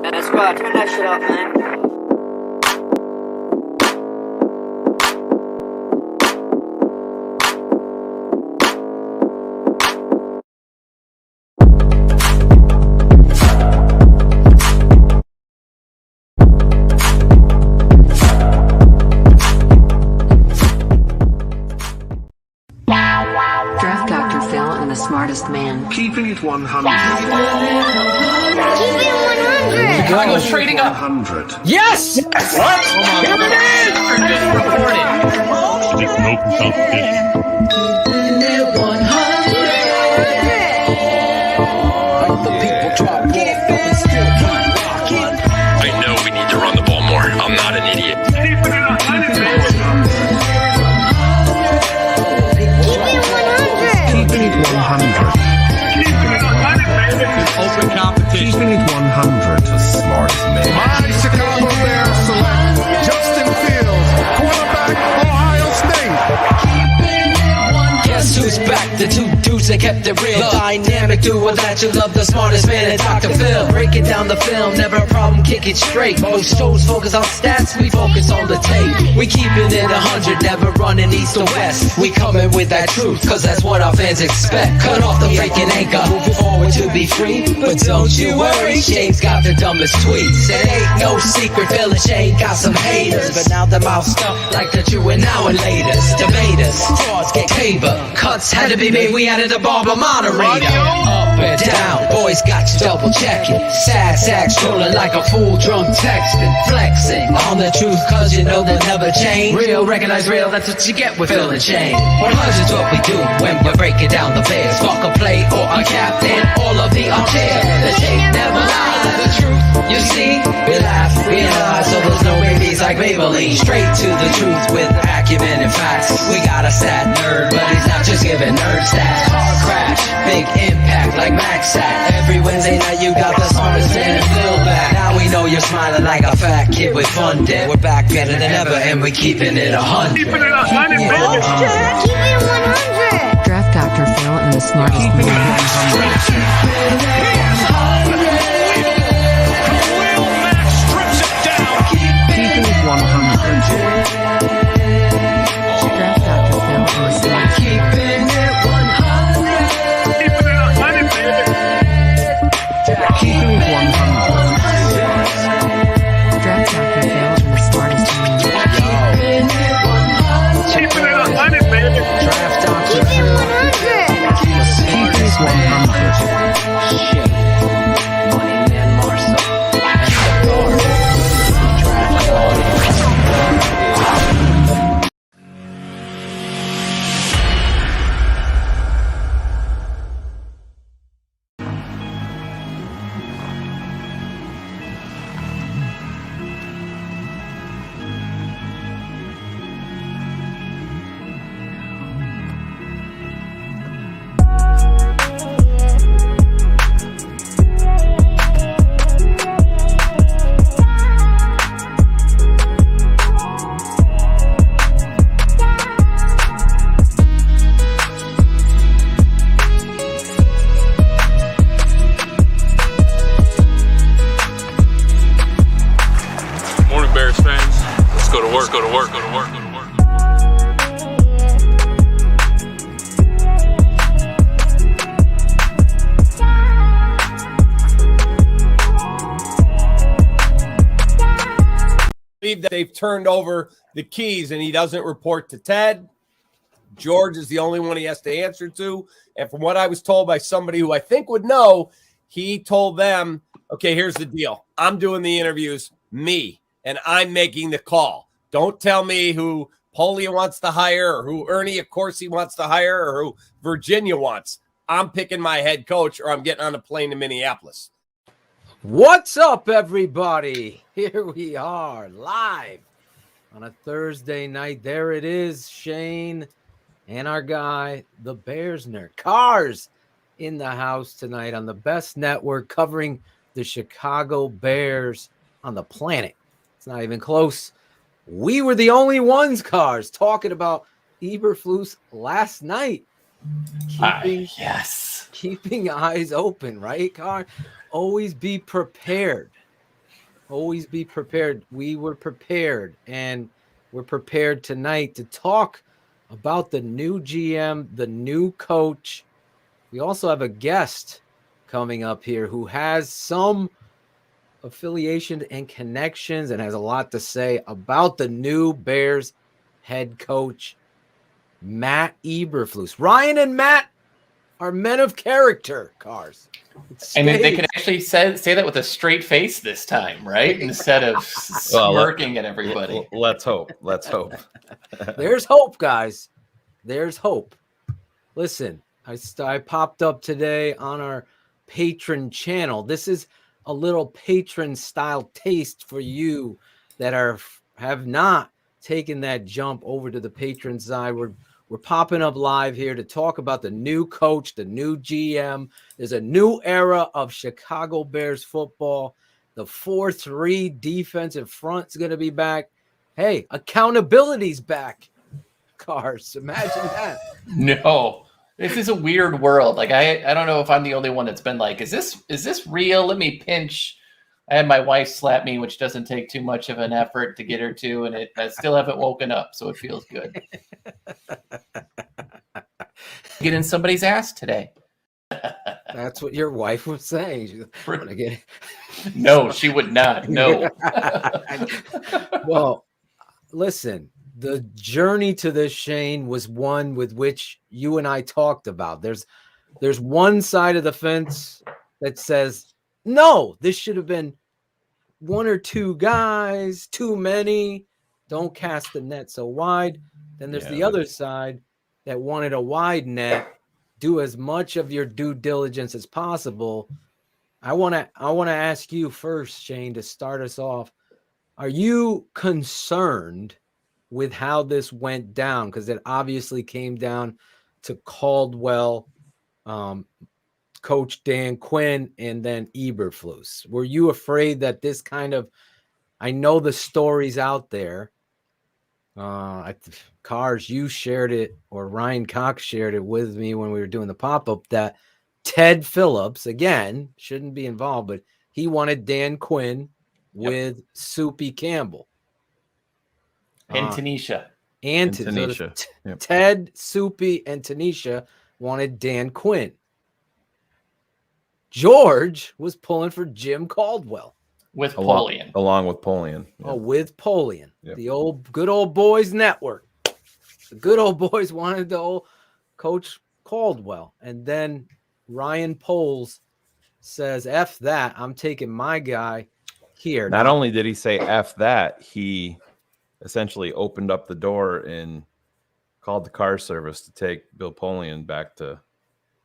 Man, squad, turn that shit up, man. Draft Dr. Phil and the smartest man. Keeping it 100. Keeping it 100. Chicago's trading up. 100. Yes! What? Here it is! Just reported. There's no competition. Keeping it 100. The people drop off, but we still keep rocking. I know we need to run the ball more. I'm not an idiot. Keeping it 100. Keeping it 100. Open competition. Keeping it 100. The smartest man. My Chicago Bears select Justin Fields, quarterback, Ohio State. Guess who's back? The two dudes that kept it real. The dynamic duo that you love, the smartest man and Dr. Phil. Breaking down the film, never a problem, kick it straight. Most shows focus on stats, we focus on the tape. We keeping it 100, never running east or west. We coming with that truth, cause that's what our fans expect. Cut off the freaking anchor, moving forward to be free. But don't you worry, Shane's got the dumbest tweets. It ain't no secret, Phil and Shane got some haters. But now they're moused up like the true and now and laters. Debaters, frauds get caber. Cuts had to be made, we added a barber moderator. Up and down, boys got you double checking. Sad, strolling like a fool drunk texting. Flexing on the truth cause you know they'll never change. Real, recognize real, that's what you get with Phil and Shane. 100's what we do when we're breaking down the Bears. Fuck a play or a captain, all of the armchair. The tape never lies, the truth, you see. We laugh, we analyze, so there's no babies like Maybelline. Straight to the truth with acumen and facts. We got a sad nerd, but he's not just giving nerd stats. Car crash, big impact like Max Sack. Every Wednesday night you got the smartest man and Phil back. Now we know you're smiling like a fat kid with fun day. We're back better than ever and we keeping it 100. Keeping it 100, baby. Keeping it 100. Draft Dr. Phil and the smartest Keeping it man. 100. Keeping it 100. Draft Dr. Phil and the smartest Keeping it 100. Keeping it 100, baby. Keeping it 100. Draft Dr. Phil and the smartest man. Keeping it 100, baby. Draft Dr. Keeping it Phil. 100. Keeping it 100. Shane, Money Man Marcel, and the guard. Draft audience. Morning, Bears fans. Let's go to work, go to work, go to work, go to work. Believe that they've turned over the keys and he doesn't report to Ted. George is the only one he has to answer to. And from what I was told by somebody who I think would know, he told them, okay, here's the deal. I'm doing the interviews, me, and I'm making the call. Don't tell me who Polian wants to hire or who Ernie Accorsi wants to hire or who Virginia wants. I'm picking my head coach or I'm getting on a plane to Minneapolis. What's up, everybody? Here we are, live on a Thursday night. There it is, Shane and our guy, the Bears nerd. Cars in the house tonight on the best network covering the Chicago Bears on the planet. It's not even close. We were the only ones, Cars, talking about Eberflus last night. Keeping eyes open, right, Car? Always be prepared. Always be prepared. We were prepared, and we're prepared tonight to talk about the new GM, the new coach. We also have a guest coming up here who has some affiliation and connections and has a lot to say about the new Bears head coach, Matt Eberflus. Ryan and Matt are men of character, Cars. And they can actually say that with a straight face this time, right? Instead of smirking at everybody. Let's hope. Let's hope. There's hope, guys. There's hope. Listen, I popped up today on our patron channel. This is a little patron style taste for you that have not taken that jump over to the patron side. We're popping up live here to talk about the new coach, the new GM. There's a new era of Chicago Bears football. The 4-3 defensive front's going to be back. Hey, accountability's back. Cars, imagine that. No, this is a weird world. Like I don't know if I'm the only one that's been like, is this real? Let me pinch. I had my wife slap me, which doesn't take too much of an effort to get her to, and I still haven't woken up, so it feels good. Get in somebody's ass today. That's what your wife was saying. No, she would not. No. Well, listen, the journey to this, Shane, was one with which you and I talked about. There's one side of the fence that says, no, this should have been one or two guys, too many. Don't cast the net so wide. Then there's the other side that wanted a wide net. Do as much of your due diligence as possible. I want to ask you first, Shane, to start us off. Are you concerned with how this went down? Because it obviously came down to Caldwell, Coach Dan Quinn, and then Eberflus. Were you afraid that this kind of, I know the stories out there, Cars, you shared it, or Ryan Cox shared it with me when we were doing the pop-up, that Ted Phillips, again, shouldn't be involved, but he wanted Dan Quinn with Soupy Campbell. And Tanisha. Ted, Soupy, and Tanisha wanted Dan Quinn. George was pulling for Jim Caldwell. With Polian. Along with Polian. Yeah. Oh, with Polian. Yep. The good old boys network. The good old boys wanted the old Coach Caldwell. And then Ryan Poles says, F that. I'm taking my guy here. Not only did he say F that, he essentially opened up the door and called the car service to take Bill Polian back to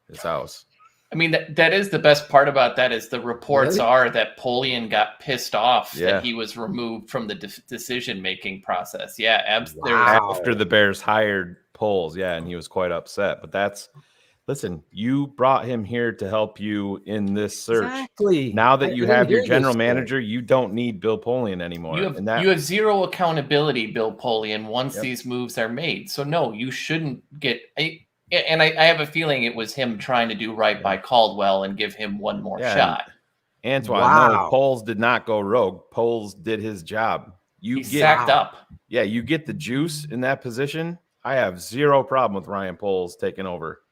his house. I mean, that is the best part about that is the reports are that Polian got pissed off that he was removed from the decision-making process. Yeah, after the Bears hired Poles, and he was quite upset. But listen, you brought him here to help you in this search. Exactly. Now that you have your general manager, you don't need Bill Polian anymore. You have zero accountability, Bill Polian, once these moves are made. So, no, you shouldn't get and I have a feeling it was him trying to do right by Caldwell and give him one more shot. Antoine, no, Poles did not go rogue. Poles did his job. He sacked up. Yeah, you get the juice in that position. I have zero problem with Ryan Poles taking over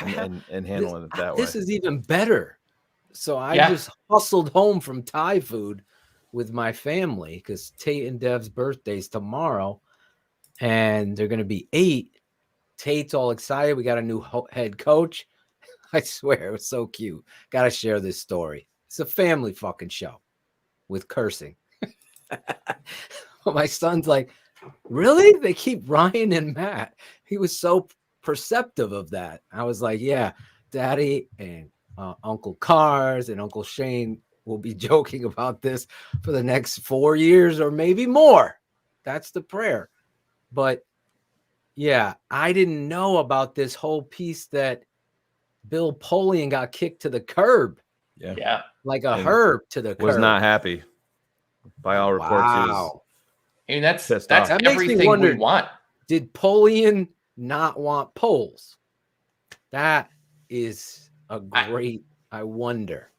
and handling it that way. This is even better. So I just hustled home from Thai food with my family because Tate and Dev's birthday's tomorrow, and they're going to be 8. Tate's all excited. We got a new head coach. I swear, it was so cute. Got to share this story. It's a family fucking show with cursing. My son's like, really? They keep Ryan and Matt. He was so perceptive of that. I was like, yeah, Daddy and Uncle Cars and Uncle Shane will be joking about this for the next 4 years or maybe more. That's the prayer. But yeah, I didn't know about this whole piece that Bill Polian got kicked to the curb. Yeah. Like a herb to the curb. Was not happy. By all reports. Wow. I mean, that's everything we want. Did Polian not want Poles? That is a great, I wonder.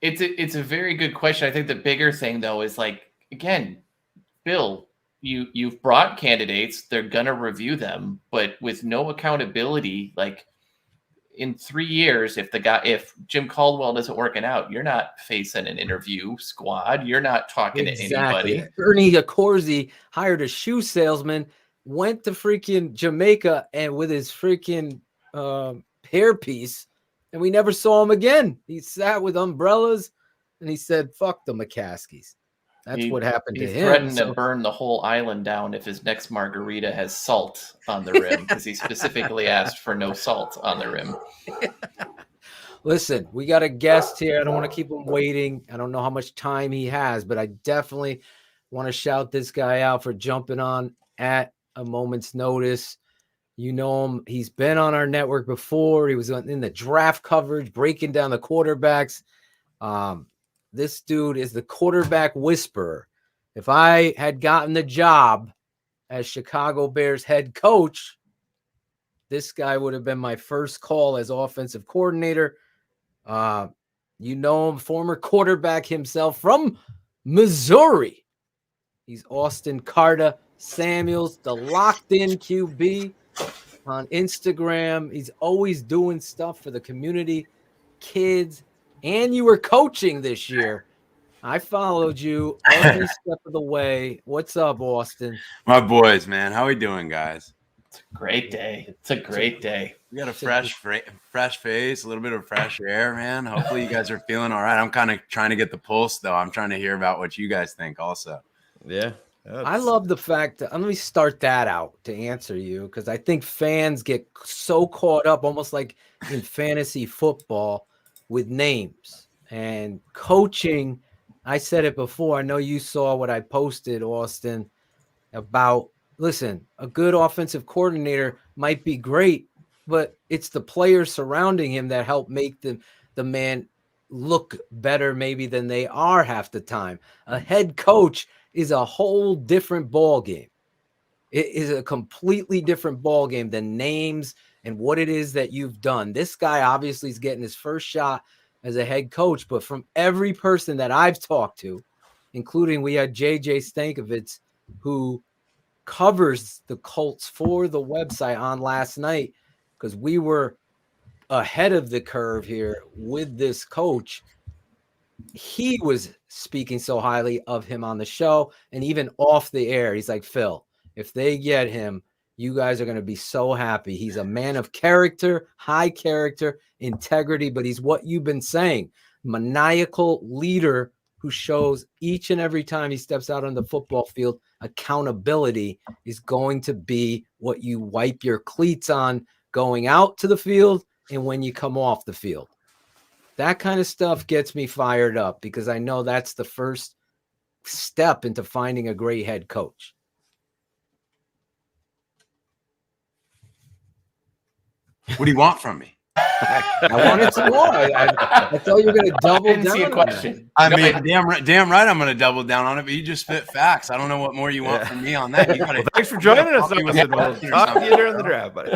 It's a very good question. I think the bigger thing though is like, again, Bill, you've brought candidates, they're gonna review them, but with no accountability, like in 3 years, if Jim Caldwell isn't working out, you're not facing an interview squad. You're not talking to anybody. Ernie Accorsi hired a shoe salesman, went to freaking Jamaica and with his freaking hairpiece, and we never saw him again. He sat with umbrellas and he said, "Fuck the McCaskies." That's what happened to him. He threatened to burn the whole island down if his next margarita has salt on the rim, because he specifically asked for no salt on the rim. Listen, we got a guest here. I don't want to keep him waiting. I don't know how much time he has, but I definitely want to shout this guy out for jumping on at a moment's notice. You know him. He's been on our network before. He was in the draft coverage, breaking down the quarterbacks. This dude is the quarterback whisperer. If I had gotten the job as Chicago Bears head coach, this guy would have been my first call as offensive coordinator. You know him, former quarterback himself from Missouri. He's Austin Carter Samuels, the locked-in QB on Instagram. He's always doing stuff for the community, kids, and you were coaching this year. I followed you every step of the way. What's up, Austin? My boys, man. How we doing, guys? It's a great day. It's a great day. We got a fresh face, a little bit of fresh air, man. Hopefully you guys are feeling all right. I'm kind of trying to get the pulse, though. I'm trying to hear about what you guys think also. Yeah. I love the fact that, let me start that out to answer you, because I think fans get so caught up, almost like in fantasy football, with names and coaching. I said it before. I know you saw what I posted, Austin, about, listen, a good offensive coordinator might be great, but it's the players surrounding him that help make the man look better maybe than they are half the time. A head coach is a whole different ball game. It is a completely different ball game than names and what it is that you've done. This guy obviously is getting his first shot as a head coach, but from every person that I've talked to, including we had JJ Stankovitz, who covers the Colts for the website on last night, because we were ahead of the curve here with this coach. He was speaking so highly of him on the show and even off the air. He's like, Phil, if they get him, you guys are going to be so happy. He's a man of character, high character, integrity, but he's what you've been saying, maniacal leader who shows each and every time he steps out on the football field, accountability is going to be what you wipe your cleats on going out to the field and when you come off the field. That kind of stuff gets me fired up, because I know that's the first step into finding a great head coach. What do you want from me? I wanted some more. I thought you were going to double down. See a question. I mean, damn right, I'm going to double down on it. But you just spit facts. I don't know what more you want from me on that. You gotta, thanks for joining us. We'll talk to you during the draft, buddy.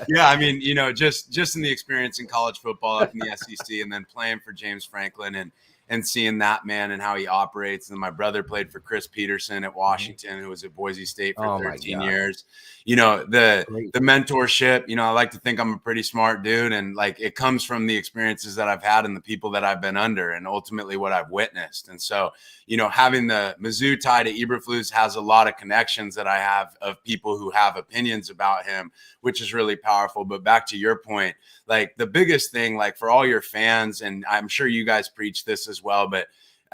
Yeah, I mean, you know, just in the experience in college football up in the SEC, and then playing for James Franklin and seeing that man and how he operates. And my brother played for Chris Peterson at Washington, who was at Boise State for 13 years. You know, the mentorship, you know, I like to think I'm a pretty smart dude, and like it comes from the experiences that I've had and the people that I've been under and ultimately what I've witnessed. And so, you know, having the Mizzou tie to Eberflus has a lot of connections that I have of people who have opinions about him, which is really powerful. But back to your point, like the biggest thing, like for all your fans, and I'm sure you guys preach this as well, but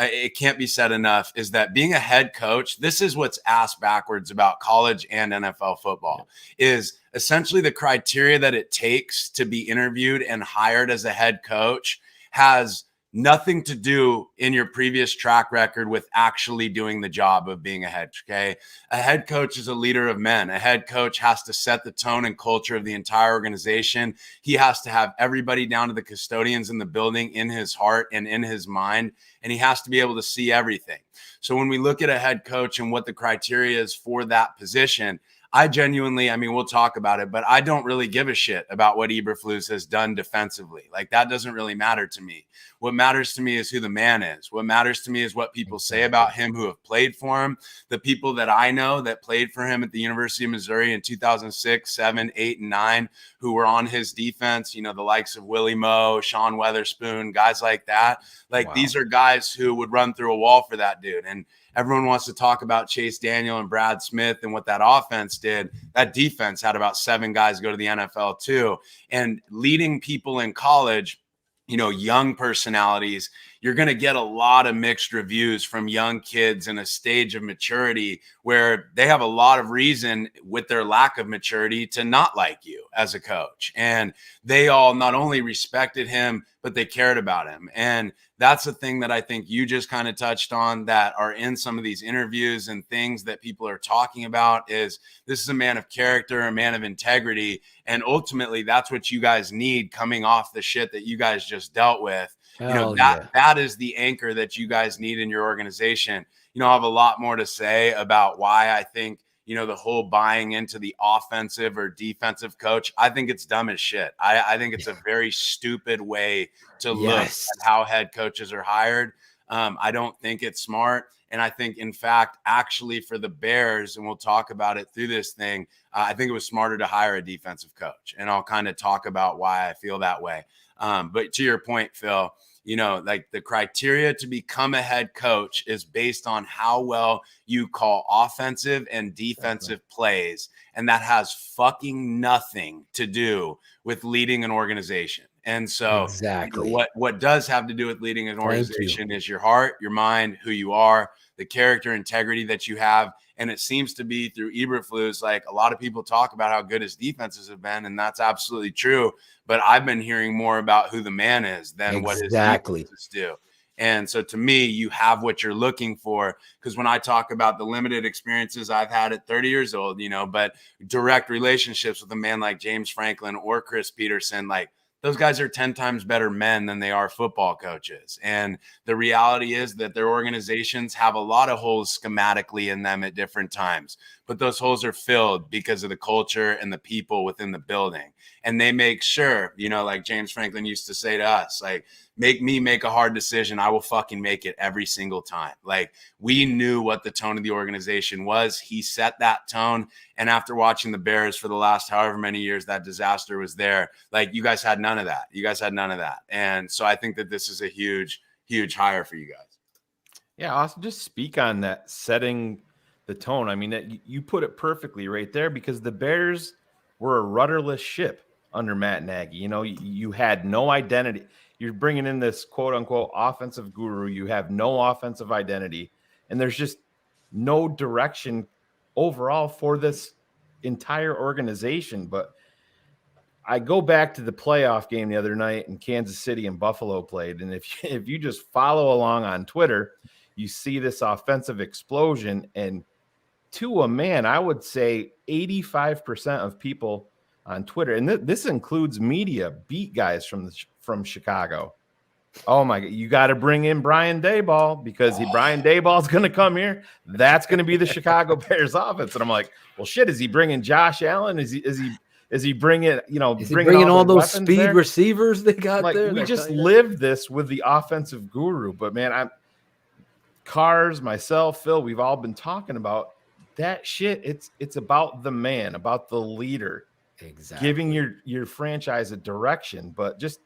it can't be said enough, is that being a head coach, this is what's ass backwards about college and NFL football, is essentially the criteria that it takes to be interviewed and hired as a head coach has nothing to do in your previous track record with actually doing the job of being a head. Okay. A head coach is a leader of men. A head coach has to set the tone and culture of the entire organization. He has to have everybody down to the custodians in the building in his heart and in his mind, and he has to be able to see everything. So when we look at a head coach and what the criteria is for that position, I genuinely, I mean, we'll talk about it, but I don't really give a shit about what Eberflus has done defensively. Like, that doesn't really matter to me. What matters to me is who the man is. What matters to me is what people say about him who have played for him. The people that I know that played for him at the University of Missouri in 2006, 7, 8, and 9, who were on his defense, you know, the likes of Willie Moe, Sean Weatherspoon, guys like that. Like, these are guys who would run through a wall for that dude. And everyone wants to talk about Chase Daniel and Brad Smith and what that offense did. That defense had about 7 guys go to the NFL too. And leading people in college, you know, young personalities, you're going to get a lot of mixed reviews from young kids in a stage of maturity where they have a lot of reason with their lack of maturity to not like you as a coach. And they all not only respected him, but they cared about him. And that's the thing that I think you just kind of touched on that are in some of these interviews and things that people are talking about is this is a man of character, a man of integrity. And ultimately, that's what you guys need coming off the shit that you guys just dealt with. That is the anchor that you guys need in your organization. You know, I have a lot more to say about why I think, you know, the whole buying into the offensive or defensive coach, I think it's dumb as shit. I think it's a very stupid way to look at how head coaches are hired. I don't think it's smart. And I think, in fact, actually for the Bears, and we'll talk about it through this thing, I think it was smarter to hire a defensive coach. And I'll kind of talk about why I feel that way. But to your point, Phil, you know, like the criteria to become a head coach is based on how well you call offensive and defensive plays. And that has fucking nothing to do with leading an organization. And so what does have to do with leading an organization is your heart, your mind, who you are, the character, integrity that you have. And it seems to be through Eberflus, like a lot of people talk about how good his defenses have been, and that's absolutely true. But I've been hearing more about who the man is than what his defenses do. And so to me, you have what you're looking for. Because when I talk about the limited experiences I've had at 30 years old, you know, but direct relationships with a man like James Franklin or Chris Peterson, like those guys are 10 times better men than they are football coaches. And the reality is that their organizations have a lot of holes schematically in them at different times, but those holes are filled because of the culture and the people within the building. And they make sure, you know, like James Franklin used to say to us, like, make me make a hard decision. I will fucking make it every single time. Like, we knew what the tone of the organization was. He set that tone. And after watching the Bears for the last however many years that disaster was there, like, you guys had none of that. You guys had none of that. And so I think that this is a huge, huge hire for you guys. Yeah, Austin, just speak on that, setting the tone. I mean, you put it perfectly right there, because the Bears were a rudderless ship under Matt Nagy. You know, you had no identity. You're bringing in this quote unquote offensive guru. You have no offensive identity, and there's just no direction overall for this entire organization. But I go back to the playoff game the other night, and Kansas City and Buffalo played. And if you just follow along on Twitter, you see this offensive explosion. And to a man, I would say 85% of people on Twitter, and this includes media, beat guys from Chicago. Oh my God, you got to bring in Brian Daboll, because Brian Daboll's going to come here. That's going to be the Chicago Bears offense. And I'm like, well, shit, is he bringing Josh Allen? Is he bringing, you know, bringing all those speed receivers they got like, there? We just lived this with the offensive guru. But man, Cars, myself, Phil, we've all been talking about that shit. It's about the man, about the leader. Exactly. Giving your franchise a direction. But just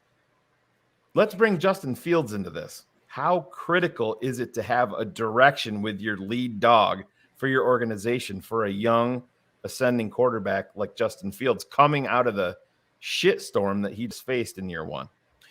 let's bring Justin Fields into this. How critical is it to have a direction with your lead dog for your organization, for a young ascending quarterback like Justin Fields coming out of the shitstorm that he's faced in year one?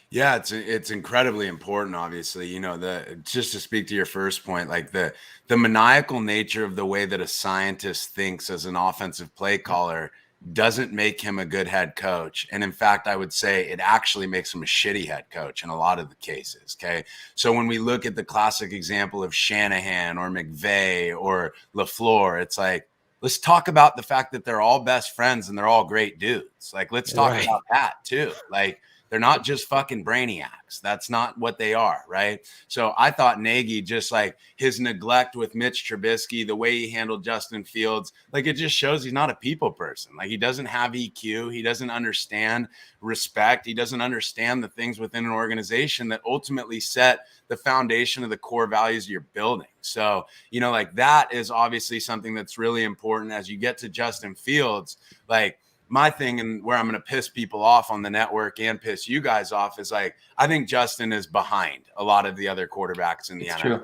Yeah, it's incredibly important, obviously. You know, just to speak to your first point, like the maniacal nature of the way that a scientist thinks as an offensive play caller doesn't make him a good head coach. And in fact, I would say it actually makes him a shitty head coach in a lot of the cases. Okay. So when we look at the classic example of Shanahan or McVay or LaFleur, it's like, let's talk about the fact that they're all best friends and they're all great dudes. Like, let's talk about that too. Like, They're not just fucking brainiacs. That's not what they are, right? So I thought Nagy, just like his neglect with Mitch Trubisky, the way he handled Justin Fields, like it just shows he's not a people person. Like he doesn't have EQ. He doesn't understand respect. He doesn't understand the things within an organization that ultimately set the foundation of the core values you're building. So, you know, like that is obviously something that's really important as you get to Justin Fields. Like my thing, and where I'm going to piss people off on the network and piss you guys off, is like, I think Justin is behind a lot of the other quarterbacks in the NFL. True.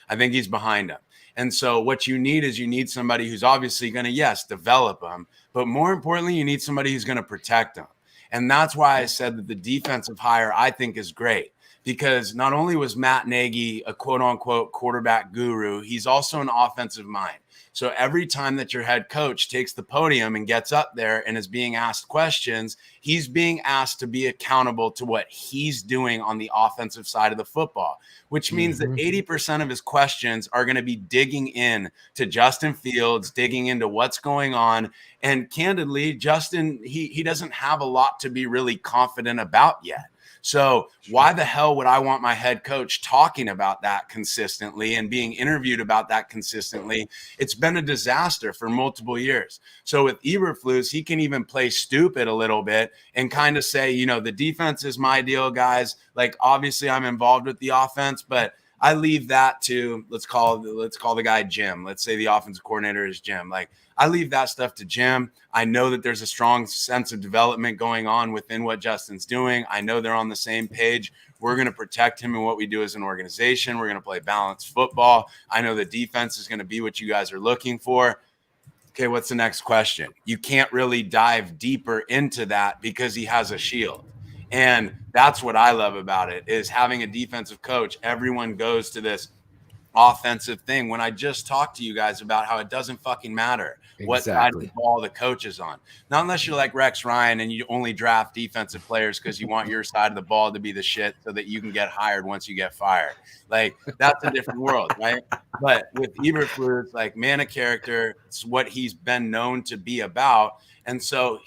I think he's behind them. And so what you need is you need somebody who's obviously going to, yes, develop them, but more importantly, you need somebody who's going to protect them. And that's why I said that the defensive hire I think is great, because not only was Matt Nagy a quote unquote quarterback guru, he's also an offensive mind. So every time that your head coach takes the podium and gets up there and is being asked questions, he's being asked to be accountable to what he's doing on the offensive side of the football, which means that 80% of his questions are going to be digging in to Justin Fields, digging into what's going on. And candidly, Justin, he doesn't have a lot to be really confident about yet. So why the hell would I want my head coach talking about that consistently and being interviewed about that consistently? It's been a disaster for multiple years. So with Eberflus, he can even play stupid a little bit and kind of say, you know, the defense is my deal, guys. Like, obviously I'm involved with the offense, but I leave that to, let's call the guy Jim. Let's say the offensive coordinator is Jim. Like, I leave that stuff to Jim. I know that there's a strong sense of development going on within what Justin's doing. I know they're on the same page. We're going to protect him in what we do as an organization. We're going to play balanced football. I know the defense is going to be what you guys are looking for. Okay, what's the next question? You can't really dive deeper into that because he has a shield. And that's what I love about it, is having a defensive coach. Everyone goes to this offensive thing when I just talked to you guys about how it doesn't fucking matter what side of the ball the coach is on. Not unless you're like Rex Ryan and you only draft defensive players because you want your side of the ball to be the shit so that you can get hired once you get fired. Like, that's a different world, right? But with Eberflus, like, man of character, it's what he's been known to be about. And so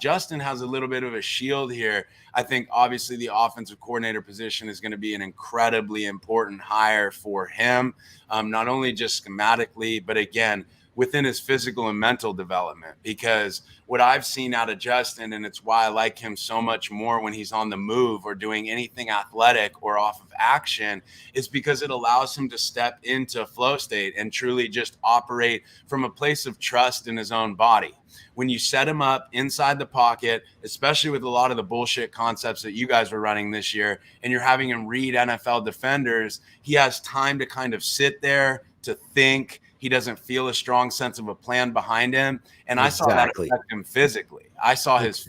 Justin has a little bit of a shield here. I think obviously the offensive coordinator position is going to be an incredibly important hire for him, not only just schematically, but again, within his physical and mental development. Because what I've seen out of Justin, and it's why I like him so much more when he's on the move or doing anything athletic or off of action, is because it allows him to step into flow state and truly just operate from a place of trust in his own body. When you set him up inside the pocket, especially with a lot of the bullshit concepts that you guys were running this year, and you're having him read NFL defenders, he has time to kind of sit there, to think. He doesn't feel a strong sense of a plan behind him. And I saw that affect him physically. I saw his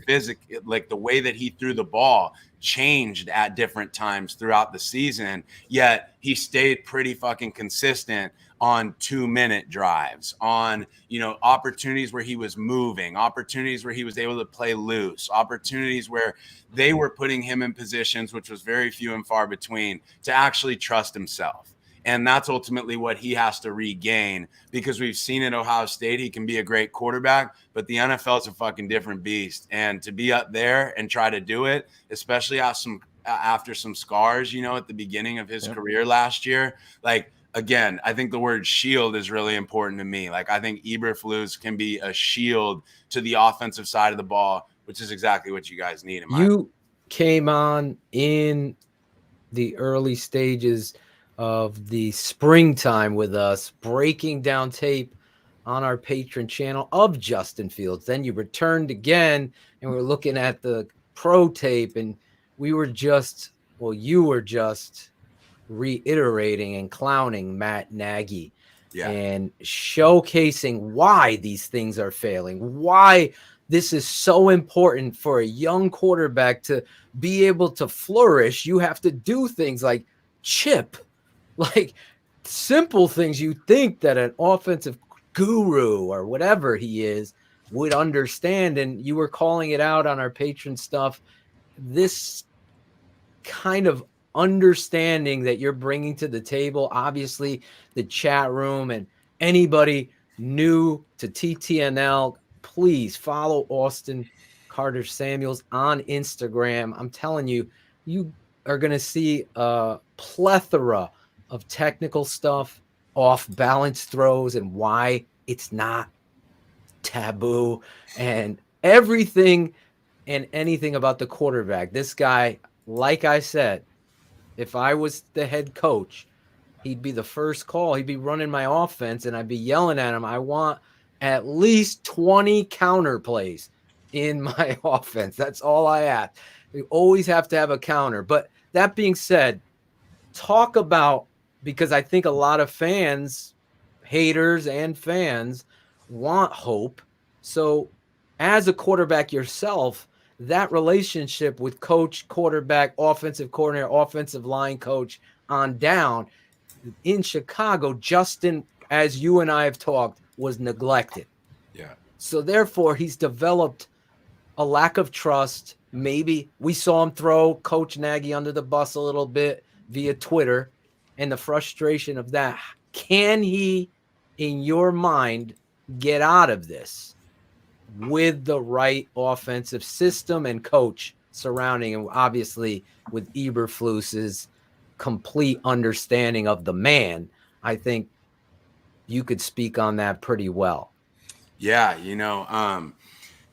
like the way that he threw the ball changed at different times throughout the season, yet he stayed pretty fucking consistent on 2-minute drives, on, you know, opportunities where he was moving, opportunities where he was able to play loose, opportunities where they were putting him in positions, which was very few and far between, to actually trust himself. And that's ultimately what he has to regain, because we've seen at Ohio State, he can be a great quarterback, but the NFL is a fucking different beast. And to be up there and try to do it, especially after some scars, you know, at the beginning of his career last year, like, again, I think the word shield is really important to me. Like, I think Eberflus can be a shield to the offensive side of the ball, which is exactly what you guys need. You came on in the early stages of the springtime with us, breaking down tape on our Patreon channel of Justin Fields. Then you returned again, and we're looking at the pro tape, and you were just reiterating and clowning Matt Nagy and showcasing why these things are failing, why this is so important for a young quarterback to be able to flourish. You have to do things like chip, like simple things you think that an offensive guru or whatever he is would understand. And you were calling it out on our Patreon stuff. This kind of understanding that you're bringing to the table, obviously the chat room and anybody new to TTNL, please follow Austin Carter Samuels on Instagram. I'm telling you, you are going to see a plethora of technical stuff, off balance throws, and why it's not taboo, and everything and anything about the quarterback. This guy, like I said, if I was the head coach, he'd be the first call. He'd be running my offense, and I'd be yelling at him, I want at least 20 counter plays in my offense. That's all I ask. You always have to have a counter. But that being said, talk about, because I think a lot of fans, haters and fans, want hope. So as a quarterback yourself, that relationship with coach, quarterback, offensive coordinator, offensive line coach on down in Chicago, Justin, as you and I have talked, was neglected. Yeah. So therefore, he's developed a lack of trust. Maybe we saw him throw Coach Nagy under the bus a little bit via Twitter, and the frustration of that. Can he, in your mind, get out of this with the right offensive system and coach surrounding him? Obviously, with Eberflus's complete understanding of the man, I think you could speak on that pretty well. Yeah,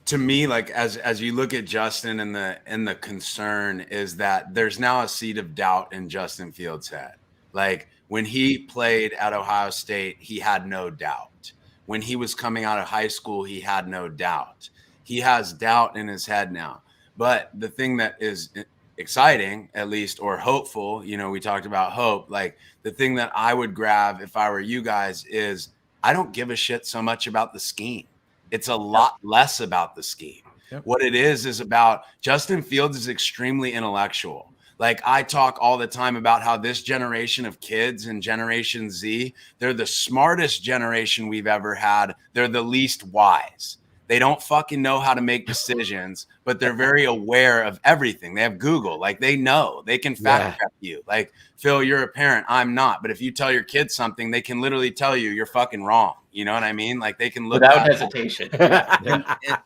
to me, like as you look at Justin, and the concern is that there's now a seed of doubt in Justin Fields' head. Like when he played at Ohio State, he had no doubt. When he was coming out of high school, he had no doubt. He has doubt in his head now. But the thing that is exciting, at least, or hopeful, we talked about hope. Like the thing that I would grab if I were you guys is I don't give a shit so much about the scheme. It's a lot less about the scheme. Yep. What it is about Justin Fields is extremely intellectual. Like I talk all the time about how this generation of kids and Generation Z, they're the smartest generation we've ever had. They're the least wise. They don't fucking know how to make decisions, but they're very aware of everything. They have Google. Like they know. They can fact check you. Like, Phil, you're a parent. I'm not. But if you tell your kids something, they can literally tell you you're fucking wrong. You know what I mean? Like they can look without hesitation.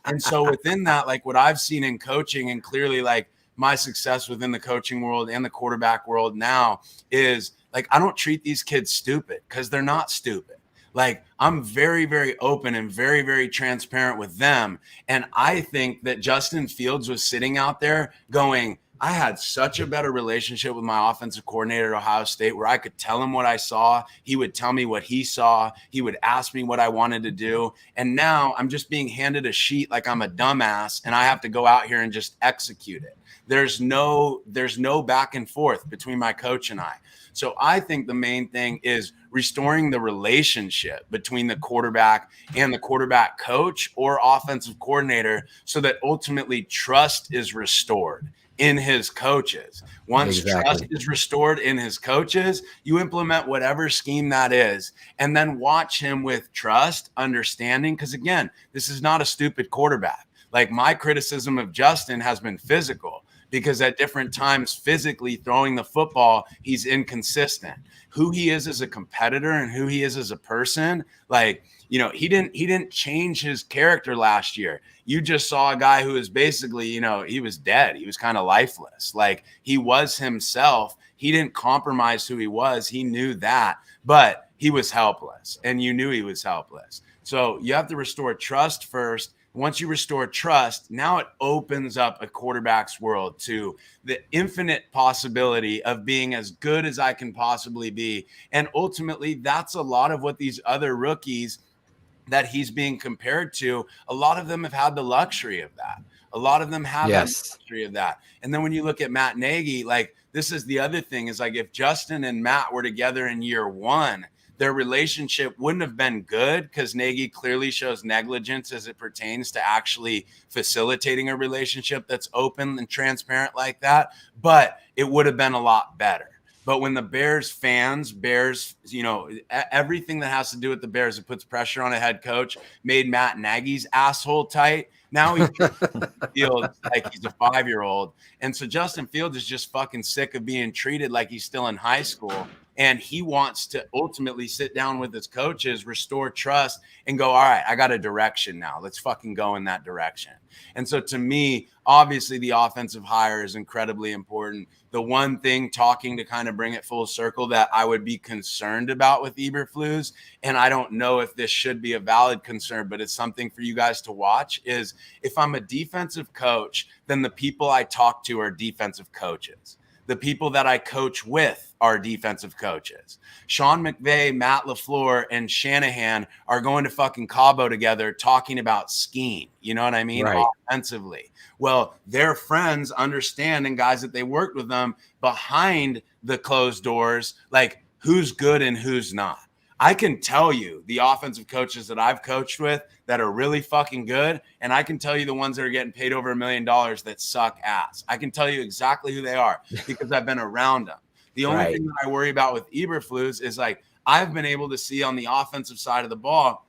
and so within that, like what I've seen in coaching, and clearly like my success within the coaching world and the quarterback world now is like I don't treat these kids stupid because they're not stupid. Like I'm very, very open and very, very transparent with them. And I think that Justin Fields was sitting out there going, I had such a better relationship with my offensive coordinator at Ohio State where I could tell him what I saw. He would tell me what he saw. He would ask me what I wanted to do. And now I'm just being handed a sheet like I'm a dumbass and I have to go out here and just execute it. There's no back and forth between my coach and I. So I think the main thing is restoring the relationship between the quarterback and the quarterback coach or offensive coordinator so that ultimately trust is restored in his coaches. Once trust is restored in his coaches, you implement whatever scheme that is, and then watch him with trust, understanding. Because again, this is not a stupid quarterback. Like my criticism of Justin has been physical, because at different times physically throwing the football, he's inconsistent. Who he is as a competitor and who he is as a person, like, he didn't change his character last year. You just saw a guy who is basically, he was dead. He was kind of lifeless. Like he was himself. He didn't compromise who he was. He knew that, but he was helpless, and you knew he was helpless. So you have to restore trust first. Once you restore trust, now it opens up a quarterback's world to the infinite possibility of being as good as I can possibly be. And ultimately, that's a lot of what these other rookies that he's being compared to, a lot of them have had the luxury of that. A lot of them have had the luxury of that. And then when you look at Matt Nagy, like this is the other thing is like if Justin and Matt were together in year one, their relationship wouldn't have been good because Nagy clearly shows negligence as it pertains to actually facilitating a relationship that's open and transparent like that. But it would have been a lot better. But when the Bears fans, everything that has to do with the Bears that puts pressure on a head coach made Matt Nagy's asshole tight. Now he feels like he's a 5-year-old. And so Justin Fields is just fucking sick of being treated like he's still in high school And he wants to ultimately sit down with his coaches, restore trust, and go, all right, I got a direction now. Let's fucking go in that direction. And so to me, obviously the offensive hire is incredibly important. The one thing, talking to kind of bring it full circle, that I would be concerned about with Eberflus, and I don't know if this should be a valid concern, but it's something for you guys to watch, is if I'm a defensive coach, then the people I talk to are defensive coaches. The people that I coach with are defensive coaches. Sean McVay, Matt LaFleur, and Shanahan are going to fucking Cabo together talking about scheme. You know what I mean? Right. Offensively. Well, their friends understand, and guys that they worked with them behind the closed doors, like who's good and who's not. I can tell you the offensive coaches that I've coached with that are really fucking good, and I can tell you the ones that are getting paid over $1 million that suck ass. I can tell you exactly who they are because I've been around them. The only thing that I worry about with Eberflus is, like, I've been able to see on the offensive side of the ball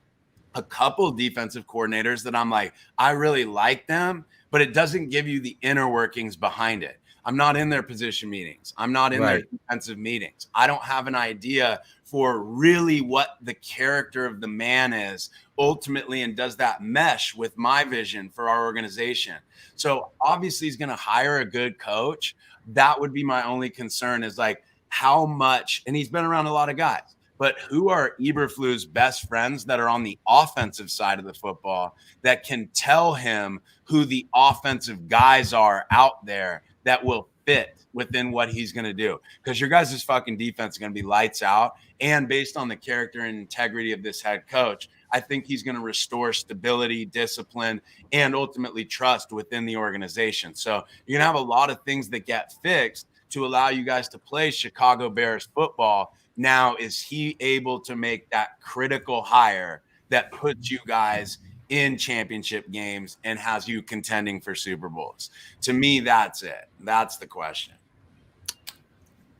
a couple defensive coordinators that I'm like, I really like them, but it doesn't give you the inner workings behind it. I'm not in their position meetings. I'm not in their defensive meetings. I don't have an idea for really what the character of the man is ultimately, and does that mesh with my vision for our organization. So obviously he's going to hire a good coach. That would be my only concern, is like how much, and he's been around a lot of guys, but who are Eberflus' best friends that are on the offensive side of the football that can tell him who the offensive guys are out there that will fit within what he's going to do? Because your guys' fucking defense is going to be lights out. And based on the character and integrity of this head coach, I think he's going to restore stability, discipline, and ultimately trust within the organization. So you're going to have a lot of things that get fixed to allow you guys to play Chicago Bears football. Now, is he able to make that critical hire that puts you guys in championship games and has you contending for Super Bowls? To me, that's it. That's the question.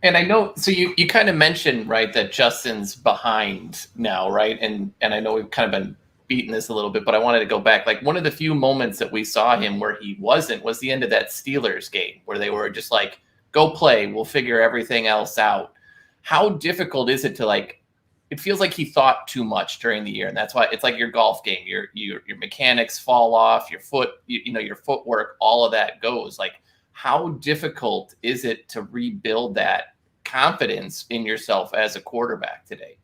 And I know, so you kind of mentioned, right, that Justin's behind now, right? And I know we've kind of been beating this a little bit, but I wanted to go back. Like, one of the few moments that we saw him where he wasn't was the end of that Steelers game, where they were just like, go play, we'll figure everything else out. How difficult is it to, like, it feels like he thought too much during the year, and that's why it's like your golf game, your mechanics fall off, your foot, your footwork, all of that goes. Like, how difficult is it to rebuild that confidence in yourself as a quarterback today?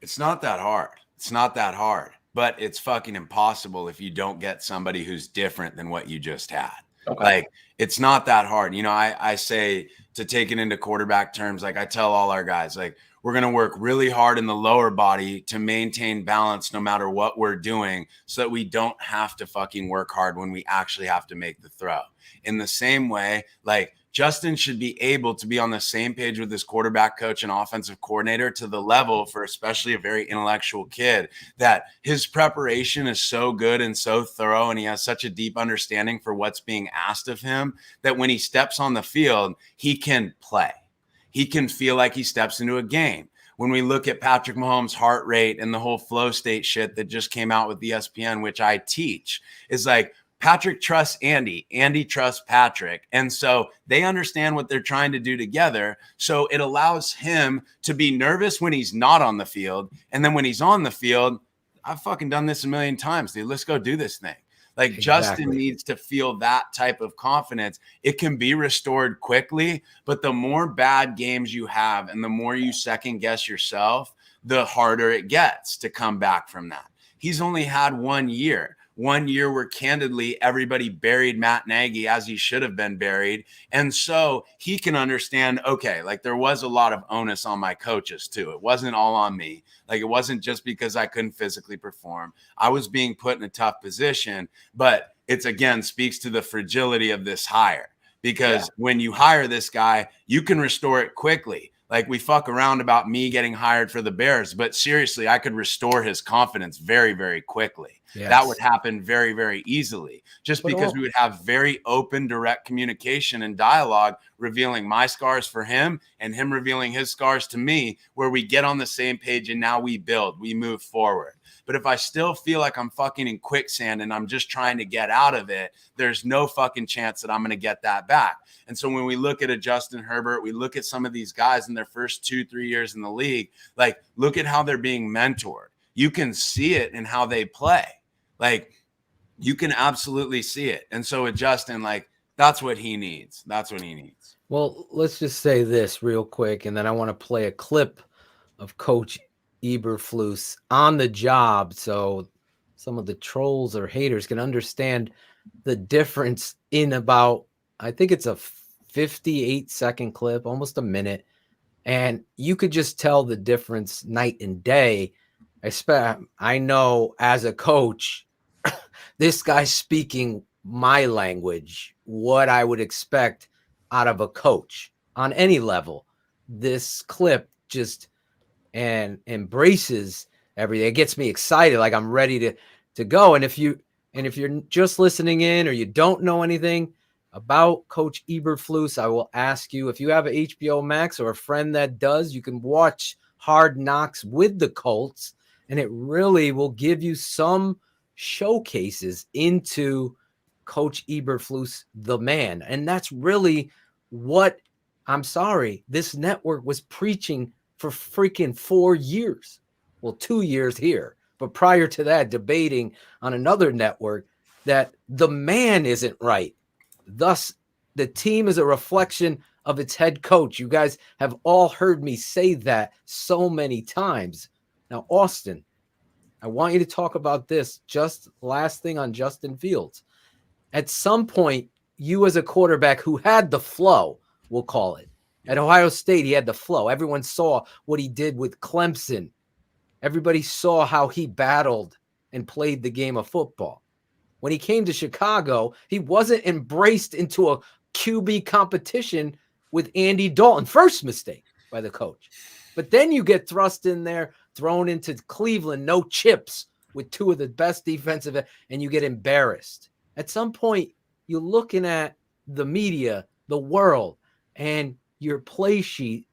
It's not that hard. It's not that hard, but it's fucking impossible if you don't get somebody who's different than what you just had. Okay. Like, it's not that hard. I say, to take it into quarterback terms, like I tell all our guys, like, we're going to work really hard in the lower body to maintain balance no matter what we're doing, so that we don't have to fucking work hard when we actually have to make the throw. In the same way, like, Justin should be able to be on the same page with his quarterback coach and offensive coordinator, to the level, for especially a very intellectual kid, that his preparation is so good and so thorough, and he has such a deep understanding for what's being asked of him, that when he steps on the field, he can play. He can feel like he steps into a game. When we look at Patrick Mahomes' heart rate and the whole flow state shit that just came out with ESPN, which I teach, is like, Patrick trusts Andy, Andy trusts Patrick. And so they understand what they're trying to do together. So it allows him to be nervous when he's not on the field. And then when he's on the field, I've fucking done this a million times, dude. Let's go do this thing. Like, exactly. Justin needs to feel that type of confidence. It can be restored quickly, but the more bad games you have and the more you second guess yourself, the harder it gets to come back from that. He's only had 1 year. 1 year where, candidly, everybody buried Matt Nagy as he should have been buried. And so he can understand, okay, like, there was a lot of onus on my coaches too. It wasn't all on me. Like, it wasn't just because I couldn't physically perform. I was being put in a tough position, but it's, again, speaks to the fragility of this hire, because when you hire this guy, you can restore it quickly. Like, we fuck around about me getting hired for the Bears, but seriously, I could restore his confidence very, very quickly. Yes. That would happen very, very easily, just because we would have very open, direct communication and dialogue revealing my scars for him and him revealing his scars to me, where we get on the same page and now we build, we move forward. But if I still feel like I'm fucking in quicksand and I'm just trying to get out of it, there's no fucking chance that I'm going to get that back. And so when we look at a Justin Herbert, we look at some of these guys in their first 2-3 years in the league, like, look at how they're being mentored. You can see it in how they play. Like, you can absolutely see it. And so with Justin, like, that's what he needs. That's what he needs. Well, let's just say this real quick, and then I want to play a clip of Coach Eberflus on the job so some of the trolls or haters can understand the difference in about, I think it's a 58-second clip, almost a minute. And you could just tell the difference night and day. I know as a coach, this guy's speaking my language, what I would expect out of a coach on any level. This clip just embraces everything. It gets me excited, like I'm ready to go. And if you're just listening in or you don't know anything about Coach Eberflus, I will ask you, if you have a HBO Max or a friend that does, you can watch Hard Knocks with the Colts, and it really will give you some showcases into Coach Eberflus, the man. And that's really what, I'm sorry, this network was preaching for freaking 4 years. Well, 2 years here. But prior to that, debating on another network that the man isn't right. Thus, the team is a reflection of its head coach. You guys have all heard me say that so many times. Now, Austin, I want you to talk about this. Just last thing on Justin Fields. At some point, you as a quarterback who had the flow, we'll call it. At Ohio State, he had the flow. Everyone saw what he did with Clemson. Everybody saw how he battled and played the game of football. When he came to Chicago, he wasn't embraced into a QB competition with Andy Dalton. First mistake by the coach. But then you get thrust in there, thrown into Cleveland, no chips, with two of the best defensive, and you get embarrassed. At some point, you're looking at the media, the world, and your play sheet,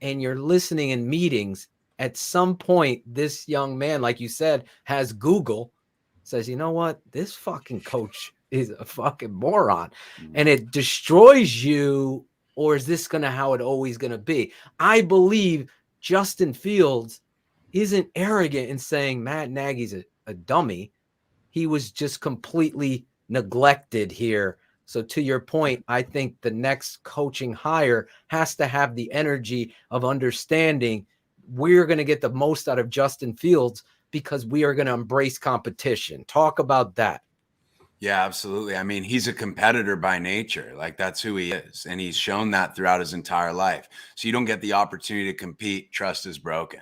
and you're listening in meetings. At some point, this young man, like you said, has Google, says, you know what? This fucking coach is a fucking moron. And it destroys you. Or is this how it always going to be? I believe Justin Fields isn't arrogant in saying Matt Nagy's a dummy. He was just completely neglected here. So to your point, I think the next coaching hire has to have the energy of understanding we're going to get the most out of Justin Fields because we are going to embrace competition. Talk about that. Yeah, absolutely. I mean, he's a competitor by nature. Like, that's who he is. And he's shown that throughout his entire life. So you don't get the opportunity to compete. Trust is broken.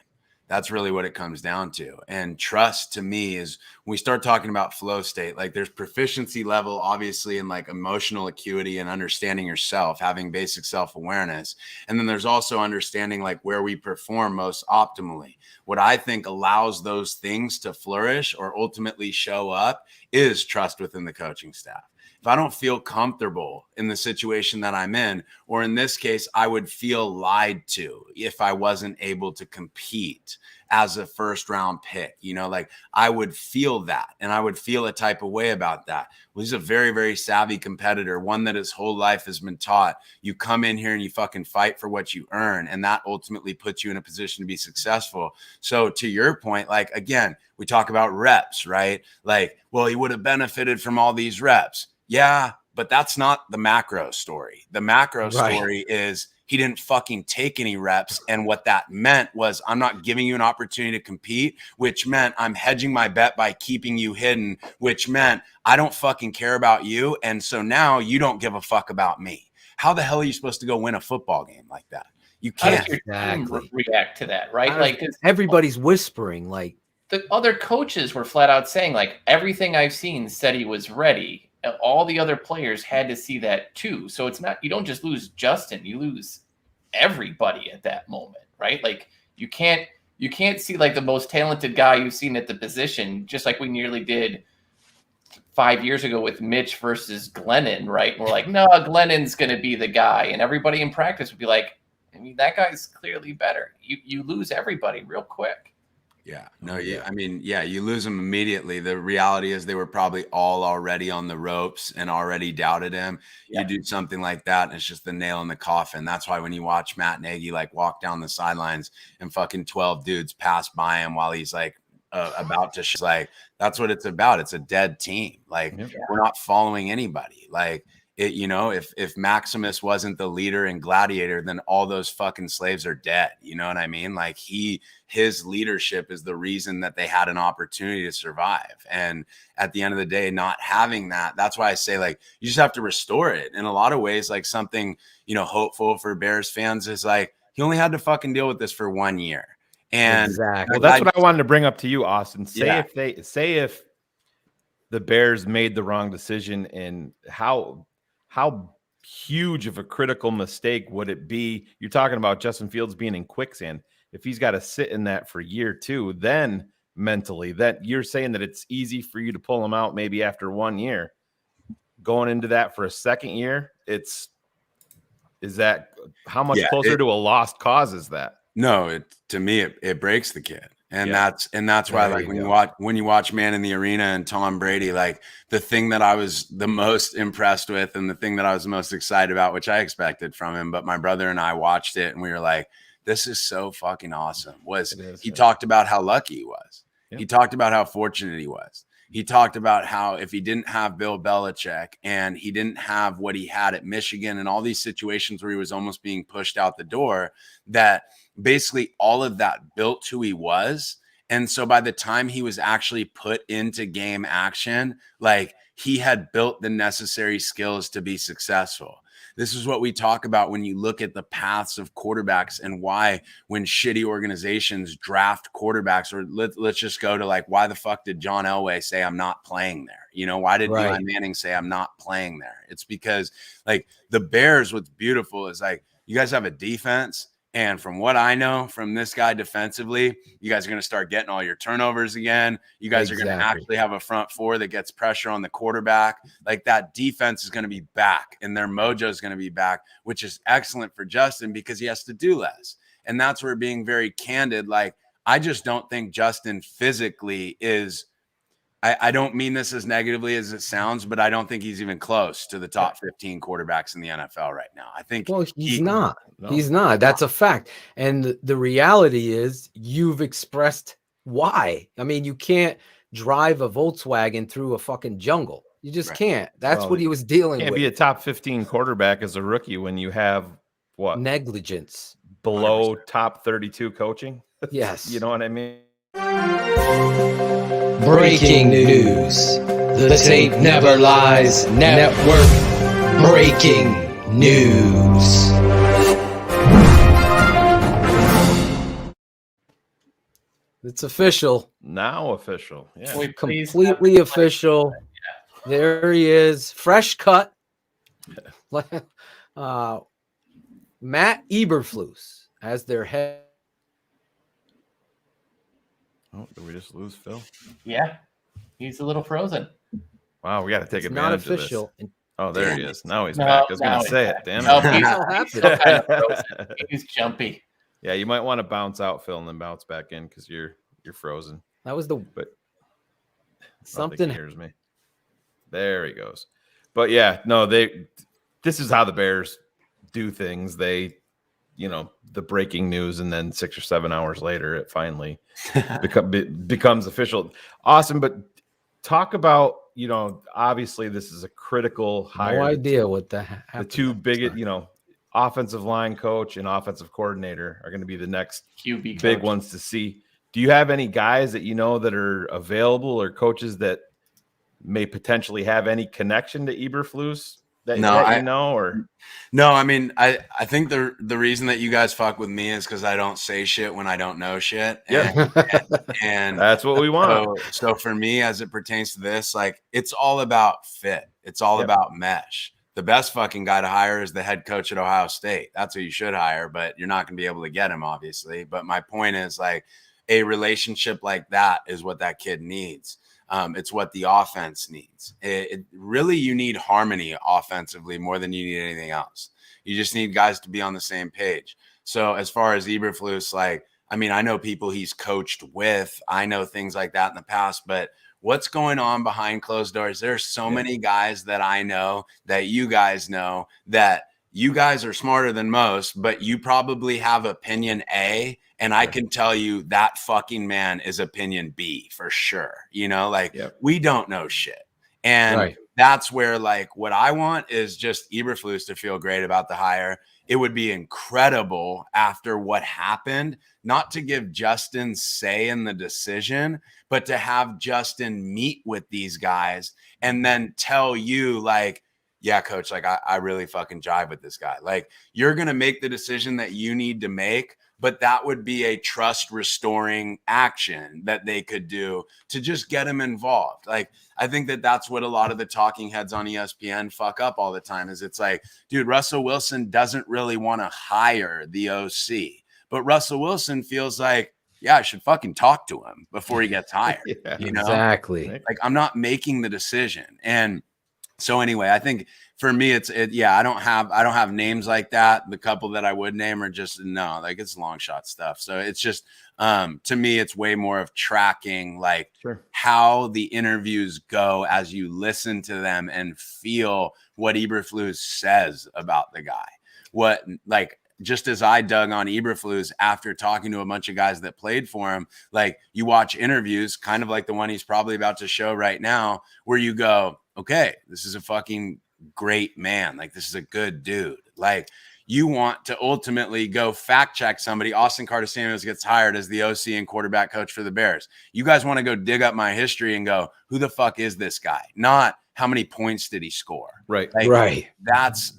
That's really what it comes down to. And trust to me is when we start talking about flow state, like there's proficiency level, obviously, in like emotional acuity and understanding yourself, having basic self-awareness. And then there's also understanding like where we perform most optimally. What I think allows those things to flourish or ultimately show up is trust within the coaching staff. If I don't feel comfortable in the situation that I'm in, or in this case, I would feel lied to if I wasn't able to compete as a first round pick, like I would feel that, and I would feel a type of way about that. Well, he's a very, very savvy competitor, one that his whole life has been taught. You come in here and you fucking fight for what you earn, and that ultimately puts you in a position to be successful. So to your point, like, again, we talk about reps, right? Like, well, he would have benefited from all these reps. Yeah, but that's not the macro story. The macro story is he didn't fucking take any reps. And what that meant was I'm not giving you an opportunity to compete, which meant I'm hedging my bet by keeping you hidden, which meant I don't fucking care about you. And so now you don't give a fuck about me. How the hell are you supposed to go win a football game like that? You can't. Exactly react to that, right? Like everybody's whispering, like the other coaches were flat out saying, like, everything I've seen said he was ready. All the other players had to see that too. So it's not, you don't just lose Justin, you lose everybody at that moment, right? Like you can't see like the most talented guy you've seen at the position, just like we nearly did 5 years ago with Mitch versus Glennon, right? And we're like, no, Glennon's going to be the guy. And everybody in practice would be like, I mean, that guy's clearly better. You lose everybody real quick. Yeah, no, I mean, you lose them immediately. The reality is they were probably all already on the ropes and already doubted him. Yeah. You do something like that, and it's just the nail in the coffin. That's why when you watch Matt Nagy like walk down the sidelines and fucking 12 dudes pass by him while he's like about to like, that's what it's about. It's a dead team. Like we're not following anybody. Like it, you know, if Maximus wasn't the leader and gladiator, then all those fucking slaves are dead. You know what I mean? Like his leadership is the reason that they had an opportunity to survive. And at the end of the day, not having that, that's why I say, like, you just have to restore it. In a lot of ways, like something, you know, hopeful for Bears fans is like, he only had to fucking deal with this for 1 year. And exactly. Well, that's what I wanted to bring up to you, Austin. If the Bears made the wrong decision, and how huge of a critical mistake would it be? You're talking about Justin Fields being in quicksand. If he's got to sit in that for year 2, then mentally, that you're saying that it's easy for you to pull him out maybe after 1 year. Going into that for a second year, is that how much closer to a lost cause is that? No, to me it breaks the kid. And that's why, like, when you watch Man in the Arena and Tom Brady, like, the thing that I was the most impressed with and the thing that I was the most excited about, which I expected from him, but my brother and I watched it and we were like, this is so fucking awesome. He talked about how lucky he was. Yep. He talked about how fortunate he was. He talked about how if he didn't have Bill Belichick and he didn't have what he had at Michigan and all these situations where he was almost being pushed out the door, that basically all of that built who he was. And so by the time he was actually put into game action, like, he had built the necessary skills to be successful. This is what we talk about when you look at the paths of quarterbacks and why when shitty organizations draft quarterbacks, or let's just go to, like, why the fuck did John Elway say I'm not playing there? You know, why did Eli Manning say I'm not playing there? It's because, like, the Bears, what's beautiful is, like, you guys have a defense. And from what I know from this guy defensively, you guys are going to start getting all your turnovers again. You guys are going to actually have a front four that gets pressure on the quarterback. Like, that defense is going to be back and their mojo is going to be back, which is excellent for Justin because he has to do less. And that's where, being very candid, like, I just don't think Justin physically is – I don't mean this as negatively as it sounds, but I don't think he's even close to the top 15 quarterbacks in the NFL right now. I think he's not. No. He's not. That's a fact. And the reality is, you've expressed why. I mean, you can't drive a Volkswagen through a fucking jungle. You just can't. That's what he was dealing with. Can't be a top 15 quarterback as a rookie when you have what? Negligence. Below 100%. Top 32 coaching. Yes. You know what I mean? Breaking news. The tape never lies. Network breaking news. It's official. Now official. Yeah. Completely official. There he is. Fresh cut. Matt Eberflus as their head. Oh, did we just lose Phil? Yeah, he's a little frozen. Wow, we got to take advantage of this. Oh, there he is. Now he's back. I was going to say it. Damn it. He's still kind of frozen. He's jumpy. Yeah, you might want to bounce out, Phil, and then bounce back in because you're frozen. That was something hears me. There he goes. But yeah, no, this is how the Bears do things. They, the breaking news, and then 6 or 7 hours later, it finally becomes official. Awesome. But talk about, obviously this is a critical hire. No idea what the two biggest, offensive line coach and offensive coordinator are going to be the next QB big ones to see. Do you have any guys that that are available, or coaches that may potentially have any connection to Eberflus? No, I mean, I think the reason that you guys fuck with me is because I don't say shit when I don't know shit. And that's what we want. So for me, as it pertains to this, like, it's all about fit. It's all about mesh. The best fucking guy to hire is the head coach at Ohio State. That's who you should hire, but you're not going to be able to get him, obviously. But my point is, like, a relationship like that is what that kid needs. It's what the offense needs. It really, you need harmony offensively more than you need anything else. You just need guys to be on the same page. So as far as Eberflus, like, I mean, I know people he's coached with, I know things like that in the past, but what's going on behind closed doors? There's so many guys that I know, that you guys know, that you guys are smarter than most, but you probably have opinion A. And I can tell you that fucking man is opinion B for sure. You know, like we don't know shit. And that's where, like, what I want is just Eberflus to feel great about the hire. It would be incredible after what happened, not to give Justin say in the decision, but to have Justin meet with these guys and then tell you, like, yeah, coach, like I really fucking jive with this guy. Like, you're going to make the decision that you need to make, but that would be a trust restoring action that they could do to just get him involved. Like, I think that that's what a lot of the talking heads on ESPN fuck up all the time, is it's like, dude, Russell Wilson doesn't really want to hire the OC, but Russell Wilson feels like, yeah, I should fucking talk to him before he gets hired. You know? Exactly. Like, I'm not making the decision. And so anyway, I think for me, I don't have names like that. The couple that I would name are just, no, like, it's long shot stuff. So it's just, to me, it's way more of tracking, like, how the interviews go as you listen to them and feel what Eberflus says about the guy. What, like, just as I dug on Eberflus after talking to a bunch of guys that played for him, like, you watch interviews, kind of like the one he's probably about to show right now, where you go, okay, this is a fucking great man. Like, this is a good dude. Like, you want to ultimately go fact check somebody. Austin Carter-Samuels gets hired as the OC and quarterback coach for the Bears. You guys want to go dig up my history and go, who the fuck is this guy? Not how many points did he score? Right. Like, right. That's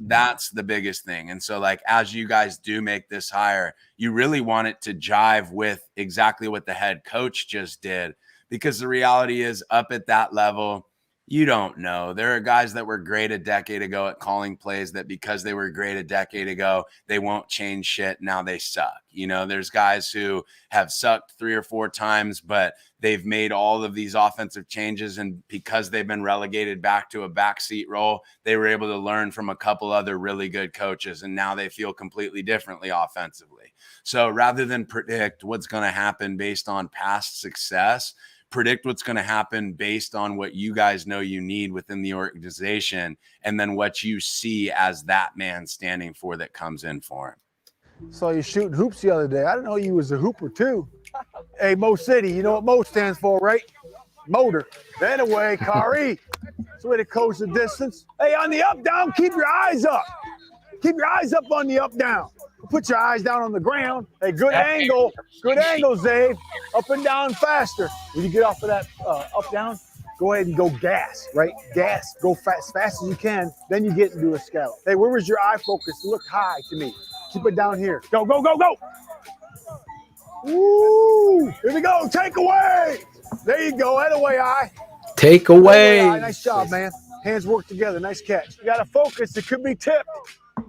the biggest thing. And so, like, as you guys do make this hire, you really want it to jive with exactly what the head coach just did, because the reality is, up at that level, you don't know. There are guys that were great a decade ago at calling plays that, because they were great a decade ago, they won't change shit. Now they suck. You know, there's guys who have sucked 3 or 4 times, but they've made all of these offensive changes. And because they've been relegated back to a backseat role, they were able to learn from a couple other really good coaches. And now they feel completely differently offensively. So rather than predict what's going to happen based on past success, predict what's going to happen based on what you guys know you need within the organization, and then what you see as that man standing for that comes in for him. Saw you shooting hoops the other day. I didn't know you was a hooper too. Hey, Mo City, you know what Mo stands for, right? Motor. Anyway, Kari. That's the way to coach the distance. Hey, on the up down, keep your eyes up. Keep your eyes up on the up down. Put your eyes down on the ground. Hey, good angle, Zave. Up and down faster. When you get off of that up down, go ahead and go gas, right? Gas, go fast as you can. Then you get into a scallop. Hey, where was your eye focus? Look high to me. Keep it down here. Go, go, go, go. Woo! Here we go. Take away. There you go. Head away, eye. Take away. Eye. Nice job, man. Hands work together. Nice catch. You got to focus. It could be tipped.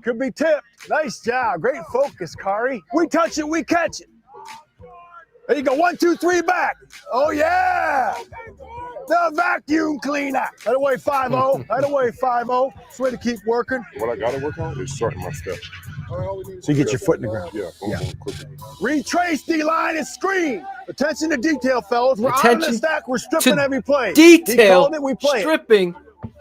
Could be tipped. Nice job. Great focus, Kari. We touch it, we catch it. There you go. 1, 2, 3, back. Oh, yeah. The vacuum cleaner. That away 5-0. That away 5-0. It's way to keep working. What I got to work on is starting my step. So you get your foot in the ground. Yeah. Retrace D-line and screen. Attention to detail, fellas. We're on the stack. We're stripping every play. Detail. He called it, we play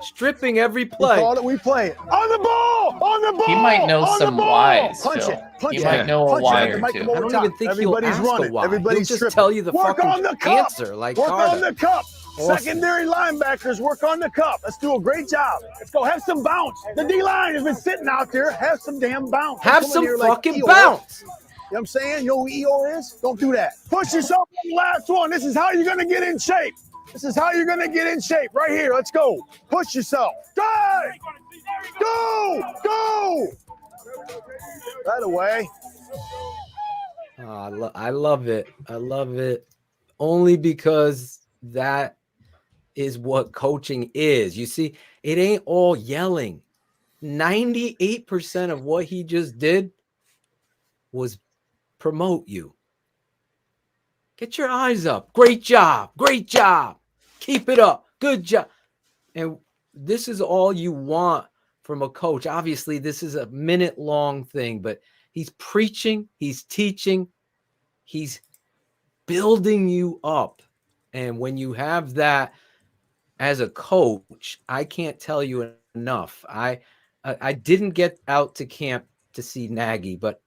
Stripping every play. He called it, we play it. On the ball! On the ball! He might know some whys. Punch it. Punch he might know a why or two. I don't even think Everybody's he'll ask running. a why. Everybody's He'll just tell you the work fucking on the cup. answer. Like, work Carter. on the cup. Awesome. Secondary linebackers, work on the cup. Let's do a great job. Let's go. Have some bounce. The D-line has been sitting out there. Have some damn bounce. Have some fucking bounce. You know what I'm saying? You know who Eeyore is? Don't do that. Push yourself on the last one. This is how you're going to get in shape. This is how you're going to get in shape. Right here. Let's go. Push yourself. Drive. Go. Go. Right away. Oh, I love it. I love it. Only because that is what coaching is. You see, it ain't all yelling. 98% of what he just did was promote you. Get your eyes up. Great job. Great job. Keep it up. Good job. And this is all you want from a coach. Obviously, this is a minute-long thing, but he's preaching, he's teaching, he's building you up. And when you have that as a coach, I can't tell you enough. I didn't get out to camp to see Nagy, but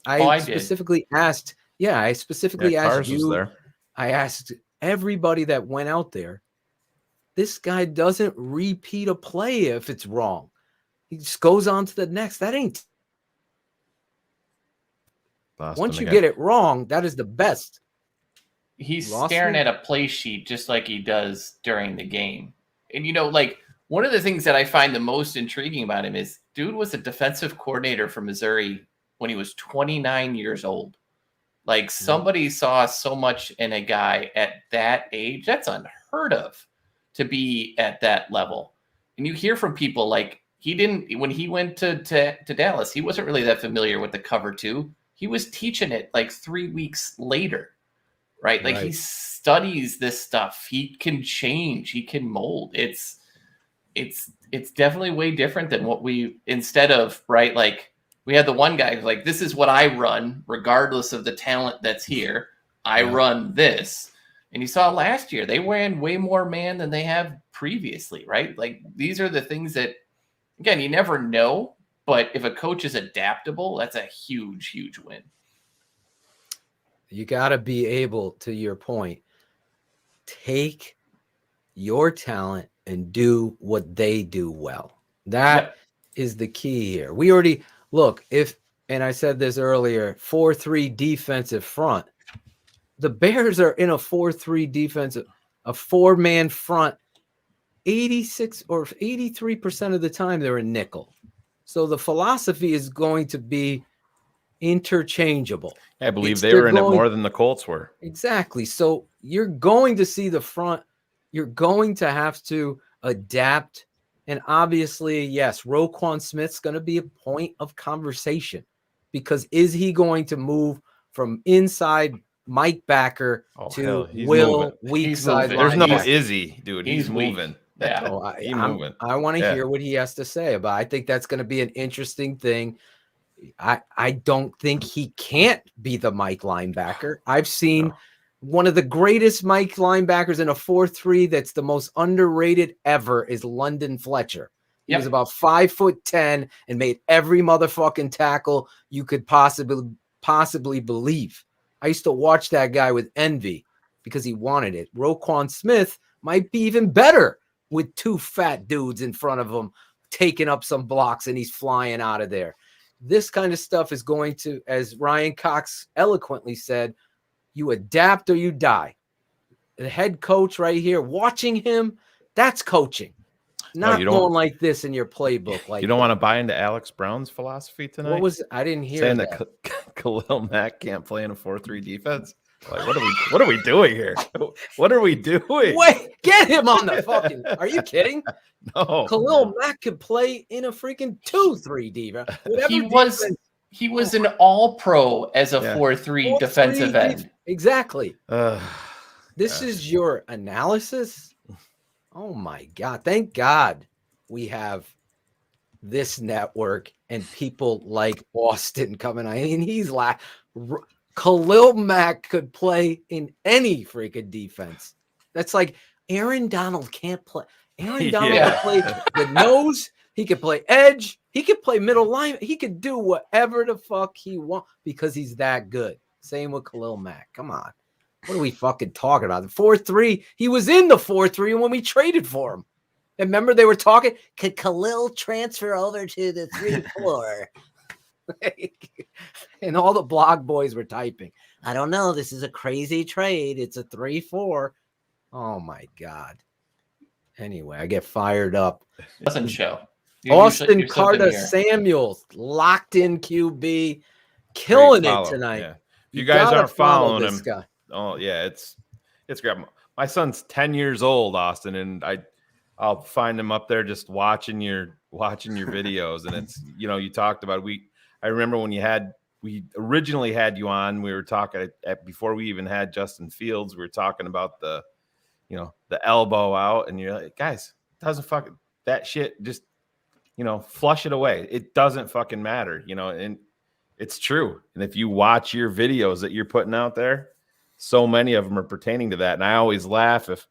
I specifically asked. Yeah, I specifically asked you. There. I asked everybody that went out there. This guy doesn't repeat a play if it's wrong. He just goes on to the next. That ain't. Once you get it wrong, that is the best. He's staring at a play sheet just like he does during the game. And, you know, like one of the things that I find the most intriguing about him is dude was a defensive coordinator for Missouri when he was 29 years old. Like somebody saw so much in a guy at that age. That's unheard of to be at that level. And you hear from people like when he went to Dallas, he wasn't really that familiar with the cover two. He was teaching it like 3 weeks later, right? Like he studies this stuff. He can change, he can mold. It's definitely way different than what instead of, right? Like we had the one guy who's like, this is what I run, regardless of the talent that's here. I run this. And you saw last year, they ran way more man than they have previously, right? Like these are the things that, again, you never know. But if a coach is adaptable, that's a huge, huge win. You got to be able, to your point, take your talent and do what they do well. That is the key here. We already look, and I said this earlier, 4-3 defensive front. The Bears are in a 4-3 defensive, a four-man front. 86 or 83% of the time they're in nickel. So the philosophy is going to be interchangeable. I believe they were in it more than the Colts were. Exactly. So you're going to see the front. You're going to have to adapt. And obviously, yes, Roquan Smith's going to be a point of conversation because is he going to move from inside Mike Backer to Will weak side? There's no Izzy, dude. He's moving. Yeah, so I want to hear what he has to say about it. I think that's going to be an interesting thing. I don't think he can't be the Mike linebacker. I've seen one of the greatest Mike linebackers in a 4-3 that's the most underrated ever is London Fletcher. He was about 5'10" and made every motherfucking tackle you could possibly believe. I used to watch that guy with envy because he wanted it. Roquan Smith might be even better with two fat dudes in front of him taking up some blocks and he's flying out of there. This kind of stuff is going to, as Ryan Cox eloquently said, you adapt or you die. The head coach right here, watching him, that's coaching. Not going like this in your playbook. Like you don't want to buy into Alex Brown's philosophy tonight? What was I didn't hear saying that Khalil Mack can't play in a 4-3 defense. Like, what are we doing here? What are we doing? Wait, get him on the fucking. Are you kidding? No. Khalil Mack could play in a freaking 2-3 defense. He was an all-pro as a 4-3 defensive end. Exactly. This is your analysis. Oh my God! Thank God we have this network and people like Austin coming. I mean, he's like. Khalil Mack could play in any freaking defense. That's like Aaron Donald can't play. Aaron Donald can play the nose. He could play edge. He could play middle line. He could do whatever the fuck he wants because he's that good. Same with Khalil Mack. Come on. What are we fucking talking about? The 4-3. He was in the 4-3 when we traded for him. And remember they were talking, could Khalil transfer over to the 3-4? And all the blog boys were typing, I don't know. This is a crazy trade. It's a 3-4. Oh my God. Anyway, I get fired up. Doesn't show. Austin Carter Samuels, locked in QB, killing it tonight. Yeah. You guys aren't following him. Oh yeah, it's great. My son's 10 years old, Austin, and I'll find him up there just watching your videos. And it's, you talked about I remember when we originally had you on, we were talking before we even had Justin Fields, we were talking about the the elbow out, and you're like, guys, doesn't fucking that shit. Just flush it away. It doesn't fucking matter, and it's true. And if you watch your videos that you're putting out there, so many of them are pertaining to that. And I always laugh if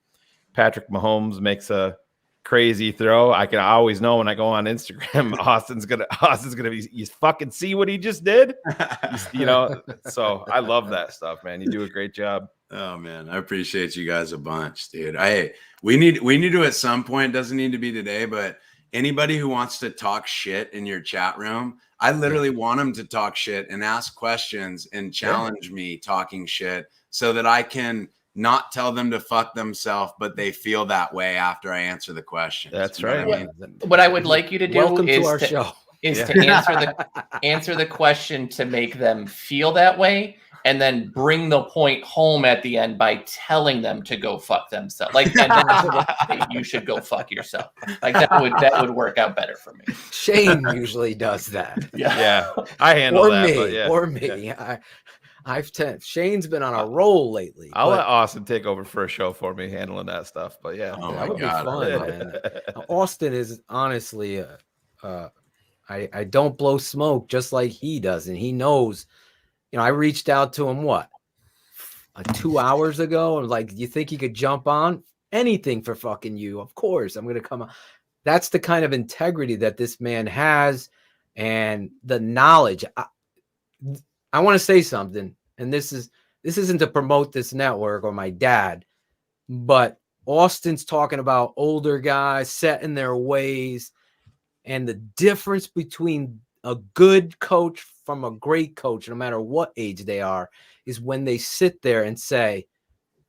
Patrick Mahomes makes a crazy throw. I can always know when I go on Instagram, Austin's gonna be, you fucking see what he just did. So I love that stuff, man. You do a great job. Oh man, I appreciate you guys a bunch, dude. We need to at some point, doesn't need to be today, but anybody who wants to talk shit in your chat room, I literally want them to talk shit and ask questions and challenge me talking shit so that I can not tell them to fuck themselves, but they feel that way after I answer the question. That's right. What I mean? What I would like you to do Welcome is to our show. To answer the question to make them feel that way, and then bring the point home at the end by telling them to go fuck themselves. Like, and then you should go fuck yourself. Like that would work out better for me. Shane usually does that. Yeah. I handle that. Or me. Yeah. Shane's been on a roll lately. I'll let Austin take over for a show for me handling that stuff. But yeah, that would be fun, man. Austin is honestly, I don't blow smoke just like he does, and he knows. I reached out to him 2 hours ago, and like, you think he could jump on anything for fucking you? Of course, I'm gonna come on. That's the kind of integrity that this man has, and the knowledge. I want to say something, and this isn't to promote this network or my dad, but Austin's talking about older guys set in their ways, and the difference between a good coach from a great coach, no matter what age they are, is when they sit there and say,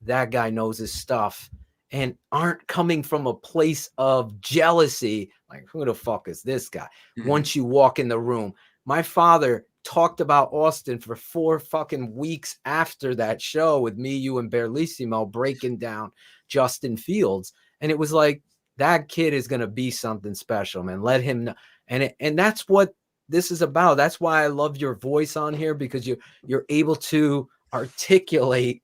that guy knows his stuff, and aren't coming from a place of jealousy. Like, who the fuck is this guy? Mm-hmm. Once you walk in the room, my father talked about Austin for 4 fucking weeks after that show with me, you, and Berlissimo breaking down Justin Fields. And it was like, that kid is going to be something special, man. Let him know. And that's what this is about. That's why I love your voice on here, because you're able to articulate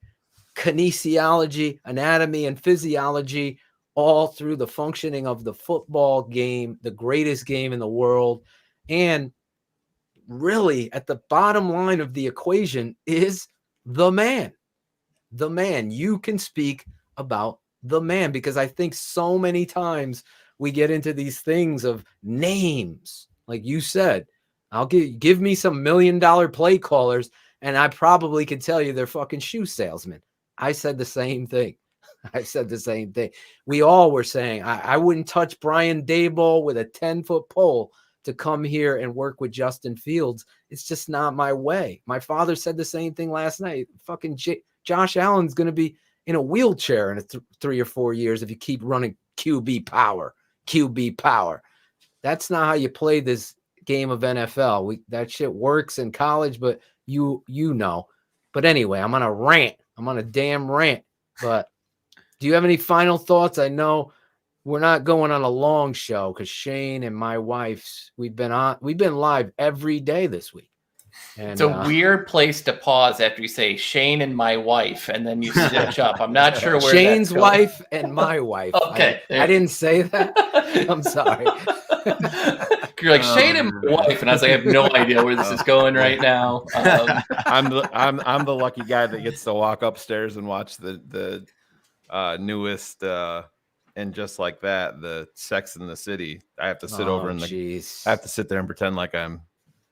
kinesiology, anatomy, and physiology all through the functioning of the football game, the greatest game in the world. And really, at the bottom line of the equation is the man. The man. You can speak about the man, because I think so many times we get into these things of names. Like you said, I'll give me some $1 million play callers, and I probably could tell you they're fucking shoe salesmen. I said the same thing. We all were saying, I wouldn't touch Brian Daboll with a 10-foot pole to come here and work with Justin Fields. It's just not my way. My father said the same thing last night. Fucking Josh Allen's going to be in a wheelchair in 3 or 4 years if you keep running QB power. That's not how you play this game of NFL. That shit works in college, but you know. But anyway, I'm on a rant. I'm on a damn rant. But do you have any final thoughts? I know we're not going on a long show because Shane and my wife's we've been live every day this week. And, it's a weird place to pause after you say Shane and my wife, and then you switch up. I'm not sure where Shane's wife and my wife. Okay, I didn't say that. I'm sorry. You're like Shane and my wife, and I was like, I have no idea where this is going right now. I'm the lucky guy that gets to walk upstairs and watch the newest and just like that, the Sex in the City. I have to sit over in the. I have to sit there and pretend like I'm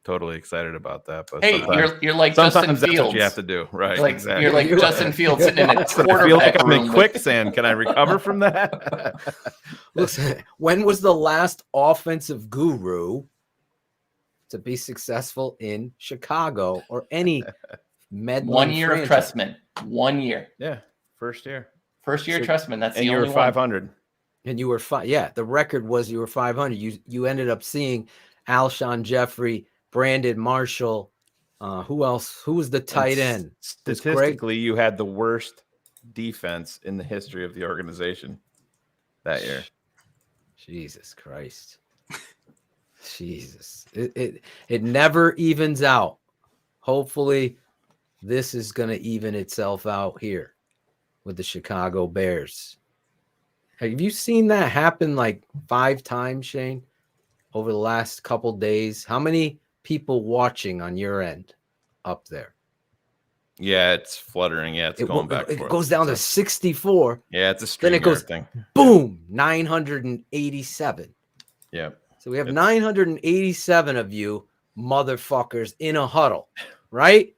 totally excited about that. But hey, you're like Justin Fields. That's what you have to do, right? Like, exactly. You're like Justin Fields sitting in a quarterback I feel like I'm room in quicksand. Can I recover from that? Listen, when was the last offensive guru to be successful in Chicago or any Medline 1 year franchise? of Trestman. 1 year. Yeah, first year. First year Trestman. That's the only one. And you were 500. And you were yeah. The record was you were 500. You ended up seeing Alshon Jeffrey, Brandon Marshall. Who else? Who was the tight end? Statistically, you had the worst defense in the history of the organization that year. Jesus Christ. Jesus. It never evens out. Hopefully, this is going to even itself out here with the Chicago Bears. Have you seen that happen like 5 times, Shane, over the last couple days? How many people watching on your end up there? Yeah, it's fluttering. Yeah, it's going back. It goes down to 64. Yeah, it's a Then it goes thing. boom, 987. Yeah. So we have 987 of you motherfuckers in a huddle, right?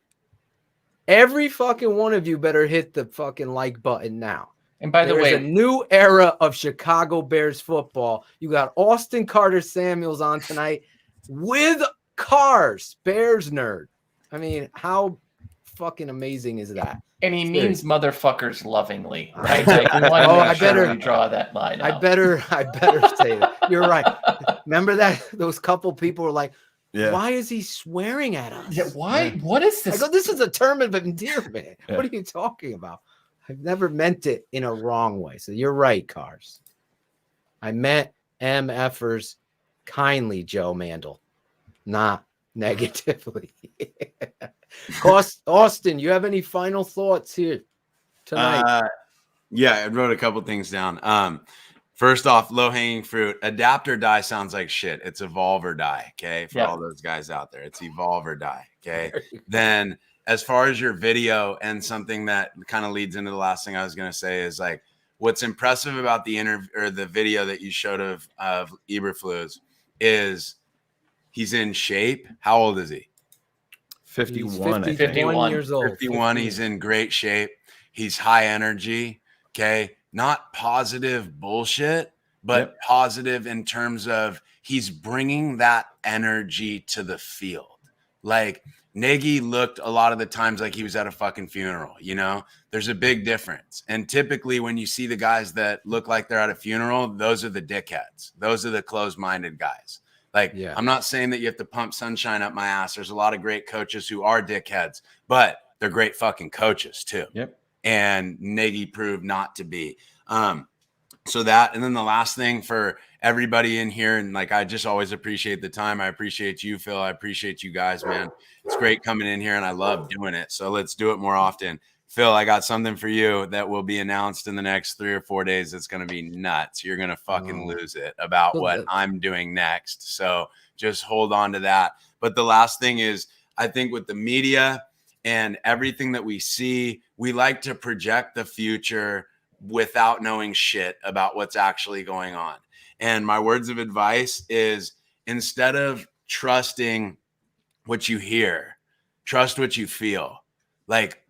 Every fucking one of you better hit the fucking like button now. And by the way, a new era of Chicago Bears football. You got Austin Carter Samuels on tonight with cars, Bears nerd. I mean, how fucking amazing is that? And he means motherfuckers lovingly, right? Like, we want to make sure we draw that line out. I better say that. You're right. Remember that those couple people were like, why is he swearing at us? Yeah, why? Yeah. What is this? I go, this is a term of endearment. Yeah. What are you talking about? I've never meant it in a wrong way. So you're right, Cars. I meant MFers kindly, Joe Mandel, not negatively. Austin, you have any final thoughts here tonight? Yeah, I wrote a couple things down. First off, low-hanging fruit. Adapt or die sounds like shit. It's evolve or die, okay? For all those guys out there. It's evolve or die, okay? Then as far as your video, and something that kind of leads into the last thing I was going to say is like, what's impressive about the interview or the video that you showed of Eberflus is he's in shape. How old is he? 51. 51 years old. 51. He's in great shape. He's high energy. Okay. Not positive bullshit, but positive in terms of he's bringing that energy to the field. Like Nagy looked a lot of the times like he was at a fucking funeral, you know? There's a big difference. And typically when you see the guys that look like they're at a funeral, those are the dickheads. Those are the closed-minded guys. Like, I'm not saying that you have to pump sunshine up my ass. There's a lot of great coaches who are dickheads, but they're great fucking coaches too. Yep. And Nagy proved not to be. So that, and then the last thing for everybody in here, and like, I just always appreciate the time. I appreciate you, Phil. I appreciate you guys, man. It's great coming in here and I love doing it. So let's do it more often. Phil, I got something for you that will be announced in the next 3 or 4 days. It's going to be nuts. You're going to fucking lose it about what I'm doing next. So just hold on to that. But the last thing is, I think with the media and everything that we see, we like to project the future without knowing shit about what's actually going on. And my words of advice is, instead of trusting what you hear, trust what you feel. Like,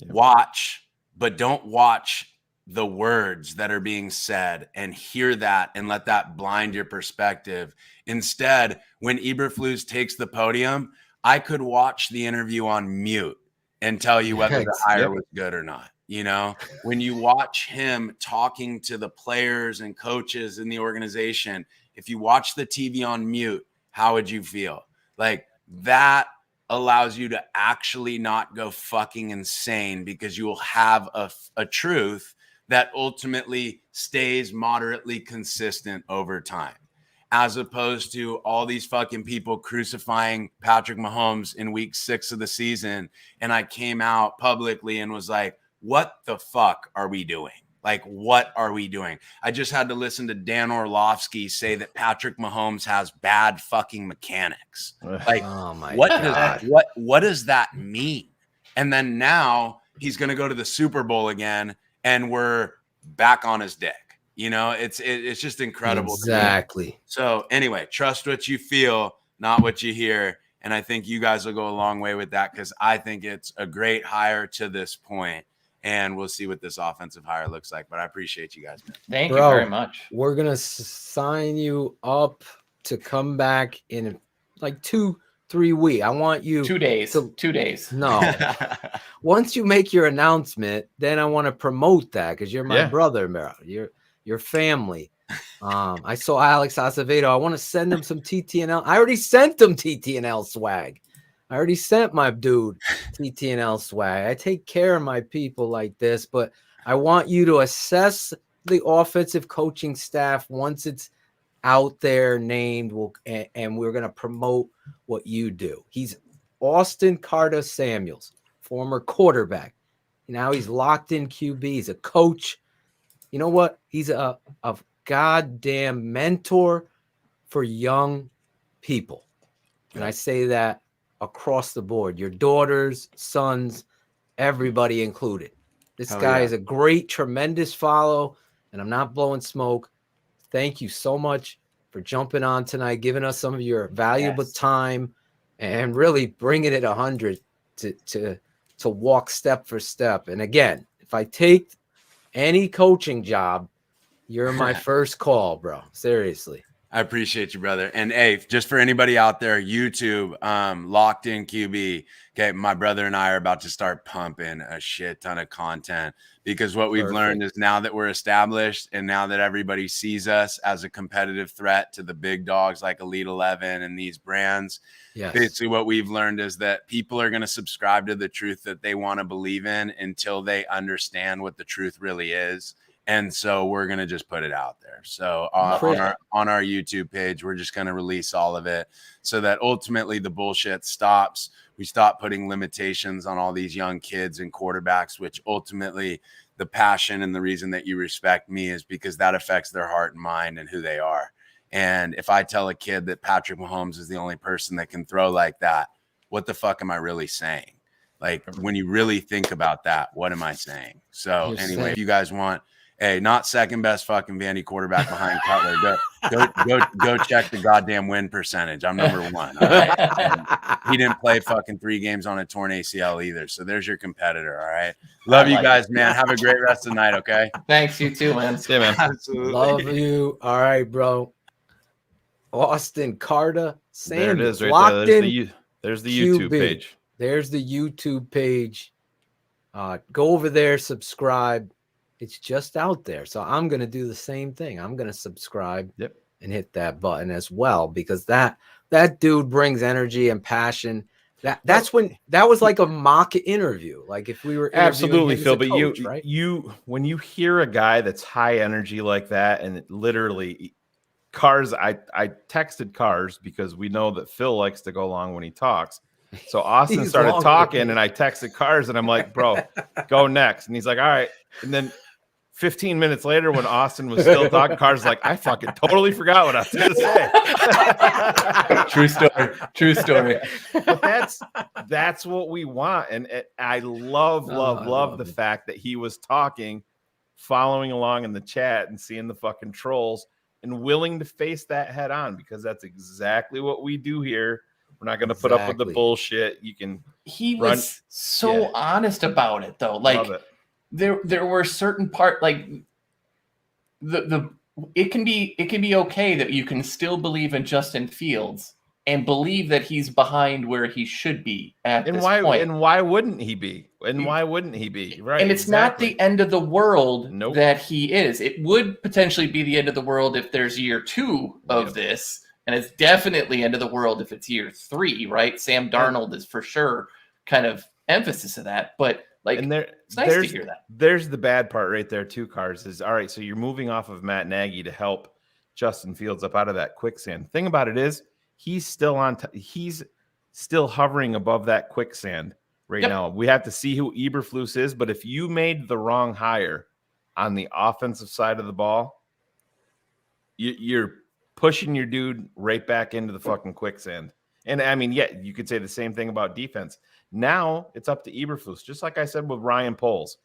watch, but don't watch the words that are being said and hear that and let that blind your perspective. Instead, when Eberflus takes the podium, I could watch the interview on mute and tell you whether the hire was good or not. You know, when you watch him talking to the players and coaches in the organization, if you watch the TV on mute, how would you feel? Like, that allows you to actually not go fucking insane, because you will have a truth that ultimately stays moderately consistent over time, as opposed to all these fucking people crucifying Patrick Mahomes in week 6 of the season. And I came out publicly and was like, what the fuck are we doing? Like, what are we doing? I just had to listen to Dan Orlovsky say that Patrick Mahomes has bad fucking mechanics. Like, oh my God. What does that mean? And then now he's going to go to the Super Bowl again, and we're back on his dick. You know, it's just incredible. Exactly. So anyway, trust what you feel, not what you hear. And I think you guys will go a long way with that, because I think it's a great hire to this point. And we'll see what this offensive hire looks like. But I appreciate you guys, man. Thank you very much. We're going to sign you up to come back in like 2-3 weeks. I want you 2 days. 2 days. No. Once you make your announcement, then I want to promote that, because you're my brother, Mero. Your family. I saw Alex Acevedo. I want to send him some TTNL. I already sent him TTNL swag. I already sent my dude TTNL swag. I take care of my people like this, but I want you to assess the offensive coaching staff once it's out there named, and we're going to promote what you do. He's Austin Carter Samuels, former quarterback, Now he's locked in QB. He's a coach. You know what? He's a goddamn mentor for young people. And I say that across the board. Your daughters, sons, everybody included. This guy is a great, tremendous follow, and I'm not blowing smoke. Thank you so much for jumping on tonight, giving us some of your valuable time, and really bringing it 100 to walk step for step. And again, if I take any coaching job, you're my first call, bro. Seriously. I appreciate you, brother. And hey, just for anybody out there, YouTube, Locked In QB. Okay, my brother and I are about to start pumping a shit ton of content, because what we've learned is, now that we're established and now that everybody sees us as a competitive threat to the big dogs like Elite 11 and these brands, basically what we've learned is that people are going to subscribe to the truth that they want to believe in until they understand what the truth really is. And so we're going to just put it out there. So on our YouTube page, we're just going to release all of it so that ultimately the bullshit stops. We stop putting limitations on all these young kids and quarterbacks, which ultimately the passion and the reason that you respect me is because that affects their heart and mind and who they are. And if I tell a kid that Patrick Mahomes is the only person that can throw like that, what the fuck am I really saying? Like, when you really think about that, what am I saying? So anyway, if you guys want, hey, not second best fucking Vandy quarterback behind Cutler, go check the goddamn win percentage. I'm number one. All right? He didn't play fucking 3 games on a torn ACL either. So there's your competitor. All right. Love you guys, man. Have a great rest of the night. Okay. Thanks. You too, man. Yeah, man. Absolutely. Love you. All right, bro. Austin Carter. There it is right there. There's the YouTube page. There's the YouTube page. Go over there, subscribe. It's just out there. So I'm going to do the same thing. I'm going to subscribe and hit that button as well, because that dude brings energy and passion. That was like a mock interview. Like if we were absolutely, Phil, but coach, right? you when you hear a guy that's high energy like that, and it literally Cars, I texted Cars because we know that Phil likes to go along when he talks. So Austin started talking and I texted Cars and I'm like, bro, go next. And he's like, all right. And then 15 minutes later, when Austin was still talking, Cars like, I fucking totally forgot what I was going to say. True story. True story. But that's what we want. And I love the fact that he was talking, following along in the chat and seeing the fucking trolls and willing to face that head on, because that's exactly what we do here. We're not going to put up with the bullshit. He was so honest about it, though. Like there were certain like it can be okay that you can still believe in Justin Fields and believe that he's behind where he should be at this point. And why wouldn't he be? And why wouldn't he be? Right. And it's not the end of the world that he is. It would potentially be the end of the world if there's year 2 of this. And it's definitely end of the world if it's year 3, right? Sam Darnold is for sure kind of emphasis of that. But like, it's nice to hear that. There's the bad part right there too, Cars, is all right. So you're moving off of Matt Nagy to help Justin Fields up out of that quicksand. Thing about it is he's still he's still hovering above that quicksand right now. We have to see who Eberflus is, but if you made the wrong hire on the offensive side of the ball, you're pushing your dude right back into the fucking quicksand. And I mean, you could say the same thing about defense. Now it's up to Eberflus. Just like I said with Ryan Poles,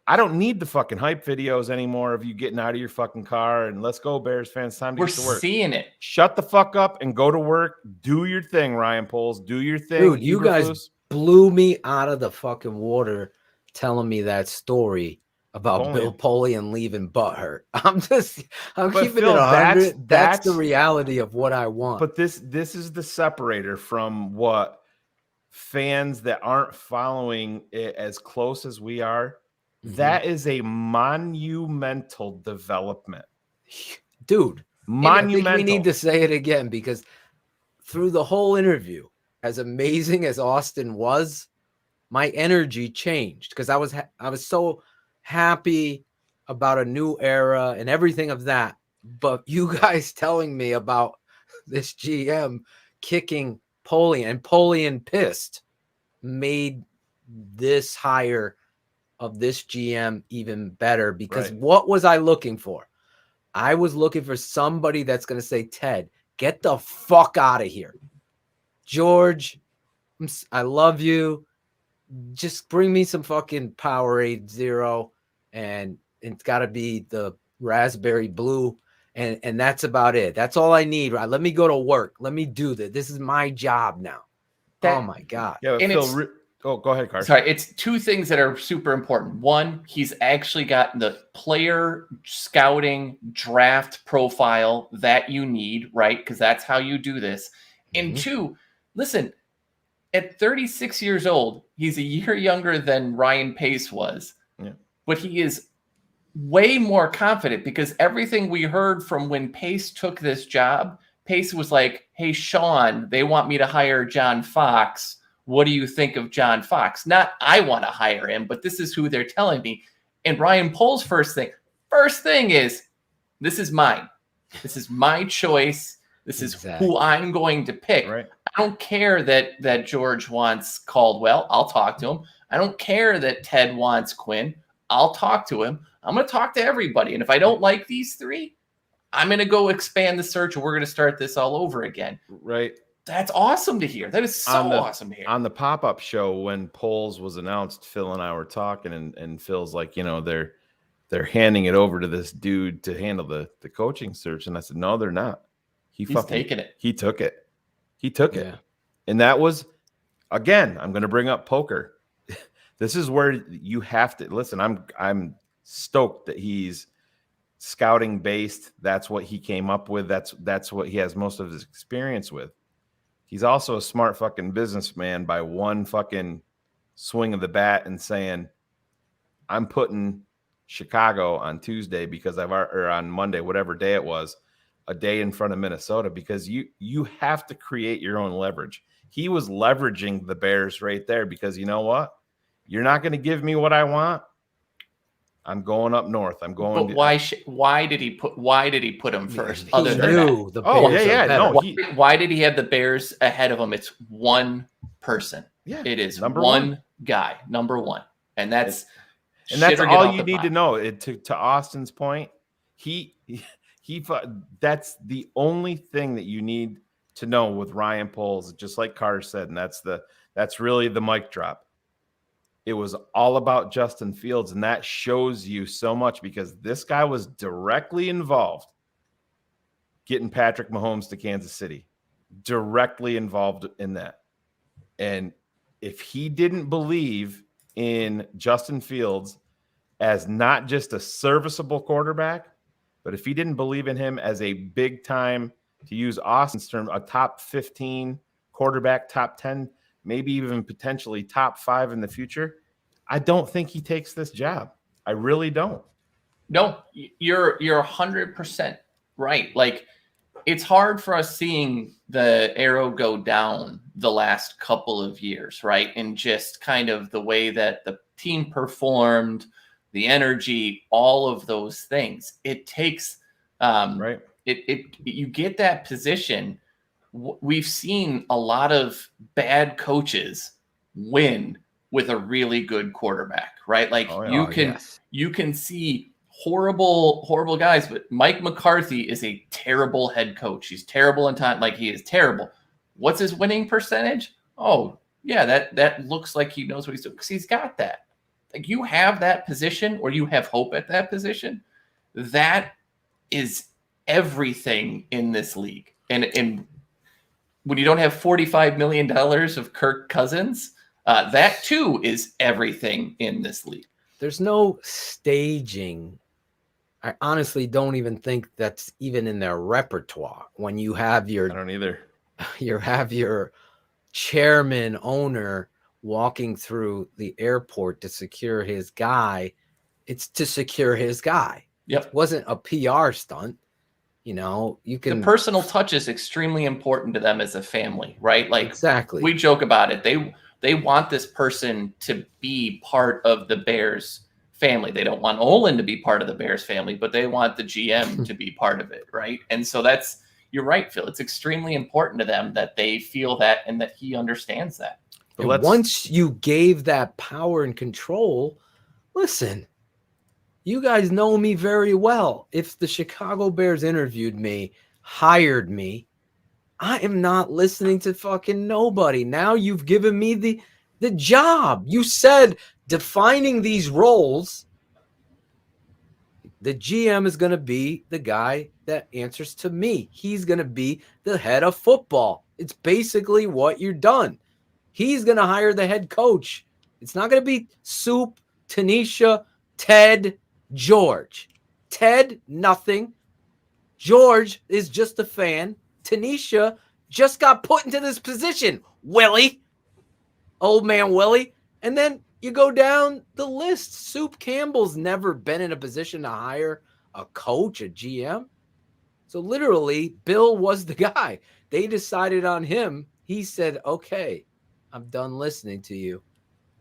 I don't need the fucking hype videos anymore of you getting out of your fucking car and let's go Bears fans. Time to get to work. We're seeing it. Shut the fuck up and go to work. Do your thing, Ryan Poles. Do your thing. Dude, you guys blew me out of the fucking water telling me that story about Bill Polian leaving butthurt. I'm keeping it 100. That's the reality of what I want. But this is the separator from what fans that aren't following it as close as we are. That is a monumental development. Dude, monumental. I think we need to say it again, because through the whole interview, as amazing as Austin was, my energy changed, because I was so happy about a new era and everything of that. But you guys telling me about this GM kicking Polian and Polian pissed made this hire of this GM even better, because Right. what was I looking for? I was looking for somebody that's going to say, Ted, get the fuck out of here. George, I love you. Just bring me some fucking Powerade Zero, and it's got to be the raspberry blue. And that's about it. That's all I need. Right? Let me go to work. Let me do this. This is my job now. Oh my God. Yeah, but And Phil, go ahead, Carson. Sorry, it's two things that are super important. One, he's actually got the player scouting draft profile that you need, right? Because that's how you do this. And two, listen, at 36 years old, he's a year younger than Ryan Pace was, but he is way more confident, because everything we heard from when Pace took this job, Pace was like, hey, Sean, they want me to hire John Fox. What do you think of John Fox? Not I want to hire him, but this is who they're telling me. And Ryan Pohl's first thing is, this is mine. This is my choice. This is who I'm going to pick. Right. I don't care that George wants Caldwell. I'll talk to him. I don't care that Ted wants Quinn. I'll talk to him. I'm going to talk to everybody. And if I don't like these three, I'm going to go expand the search, and we're going to start this all over again. Right. That's awesome to hear. That is so awesome to hear. On the pop-up show, when Poles was announced, Phil and I were talking, and Phil's like, you know, they're handing it over to this dude to handle the coaching search. And I said, no, they're not. He's taking it. He took it. He took it. And that was, again, I'm going to bring up poker. This is where you have to listen. I'm stoked that he's scouting based. That's what he came up with. That's what he has most of his experience with. He's also a smart fucking businessman by one fucking swing of the bat and saying, I'm putting Chicago on Tuesday because or on Monday, whatever day it was, a day in front of Minnesota, because you have to create your own leverage. He was leveraging the Bears right there, because you know what? You're not going to give me what I want. I'm going up north. I'm going. But why did he put him first? Other than that. Why did he have the Bears ahead of him? It's one person. Yeah, it is number one guy, number one, and that's all you need to know. To Austin's point, that's the only thing that you need to know with Ryan Poles, just like Carr said, and that's really the mic drop. It was all about Justin Fields, and that shows you so much, because this guy was directly involved getting Patrick Mahomes to Kansas City, directly involved in that. And if he didn't believe in Justin Fields as not just a serviceable quarterback, but if he didn't believe in him as a big time, to use Austin's term, a top 15 quarterback, top 10, maybe even potentially top 5 in the future, I don't think he takes this job. I really don't. No, you're 100% right. Like, it's hard for us seeing the arrow go down the last couple of years, right? And just kind of the way that the team performed, the energy, all of those things. It takes right. You get that position. We've seen a lot of bad coaches win with a really good quarterback, right? Like you can see horrible guys, but Mike McCarthy is a terrible head coach. He's terrible in time. Like, he is terrible. What's his winning percentage? Oh yeah, that looks like he knows what he's doing, because he's got that. Like, you have that position, or you have hope at that position. That is everything in this league. And when you don't have $45 million of Kirk Cousins, that too is everything in this league. There's no staging. I honestly don't even think that's even in their repertoire. When you have I don't either. You have your chairman, owner walking through the airport to secure his guy. It's to secure his guy. Yep. It wasn't a PR stunt. You know, you can. The personal touch is extremely important to them as a family, right? Like, exactly. We joke about it. They want this person to be part of the Bears family. They don't want Olin to be part of the Bears family, but they want the GM to be part of it, right? And so you're right, Phil. It's extremely important to them that they feel that and that he understands that. And once you gave that power and control, Listen, you guys know me very well. If the Chicago Bears interviewed me, hired me, I am not listening to fucking nobody. Now you've given me the job. You said defining these roles, the GM is going to be the guy that answers to me. He's going to be the head of football. It's basically what you're done. He's going to hire the head coach. It's not going to be Soup, Tanisha, Ted, George. Ted, nothing. George is just a fan. Tanisha just got put into this position. Willie. Old man Willie. And then you go down the list. Soup Campbell's never been in a position to hire a coach, a GM. So literally, Bill was the guy. They decided on him. He said, okay, I'm done listening to you.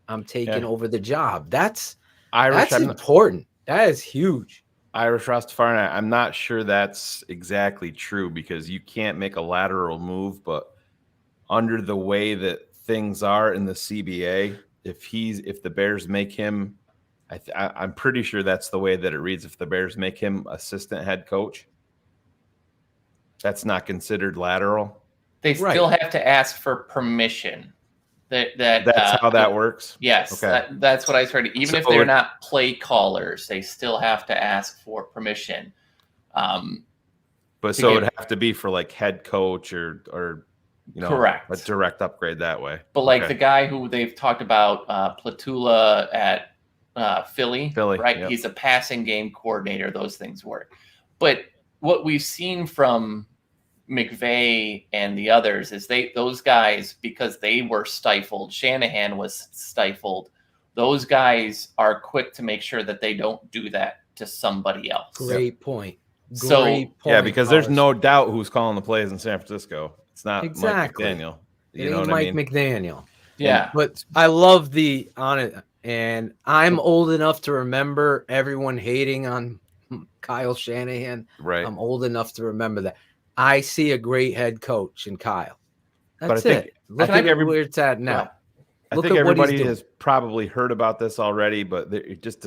I'm taking over the job. That's important. That is huge. Irish Rastafari, I'm not sure that's exactly true because you can't make a lateral move, but under the way that things are in the CBA, if the Bears make him, I'm pretty sure that's the way that it reads. If the Bears make him assistant head coach, that's not considered lateral. They still have to ask for permission. That's how that works. Yes, okay. That's what I started. Even if they're not play callers, they still have to ask for permission. But so it would have to be for like head coach or correct, a direct upgrade that way. But like the guy who they've talked about, Platula at Philly, right? Yep. He's a passing game coordinator. Those things work. But what we've seen from McVay and the others is those guys, because they were stifled, Shanahan was stifled, those guys are quick to make sure that they don't do that to somebody else. Great point. Yeah, because there's no doubt who's calling the plays in San Francisco. It's not Mike McDaniel. You know what I mean? Mike McDaniel. Yeah. But I love on it, and I'm old enough to remember everyone hating on Kyle Shanahan. Right. I'm old enough to remember that. I see a great head coach in Kyle. That's it. Look at where it's at now. I think everybody has probably heard about this already, but just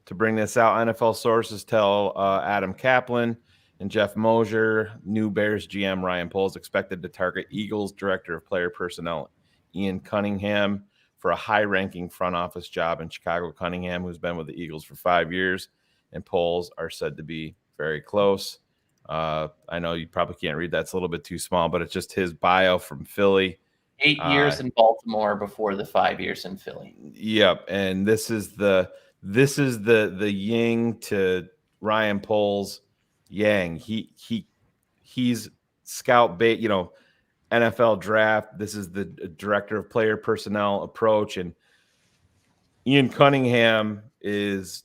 to bring this out, NFL sources tell Adam Kaplan and Jeff Mosier, new Bears GM Ryan Poles expected to target Eagles director of player personnel Ian Cunningham for a high-ranking front office job in Chicago. Cunningham, who's been with the Eagles for 5 years, and Poles are said to be very close. I know you probably can't read that. It's a little bit too small, but it's just his bio from Philly. 8 years in Baltimore before the 5 years in Philly. Yep. And this is the yin to Ryan Poles yang. He's scout bait, NFL draft. This is the director of player personnel approach. And Ian Cunningham is,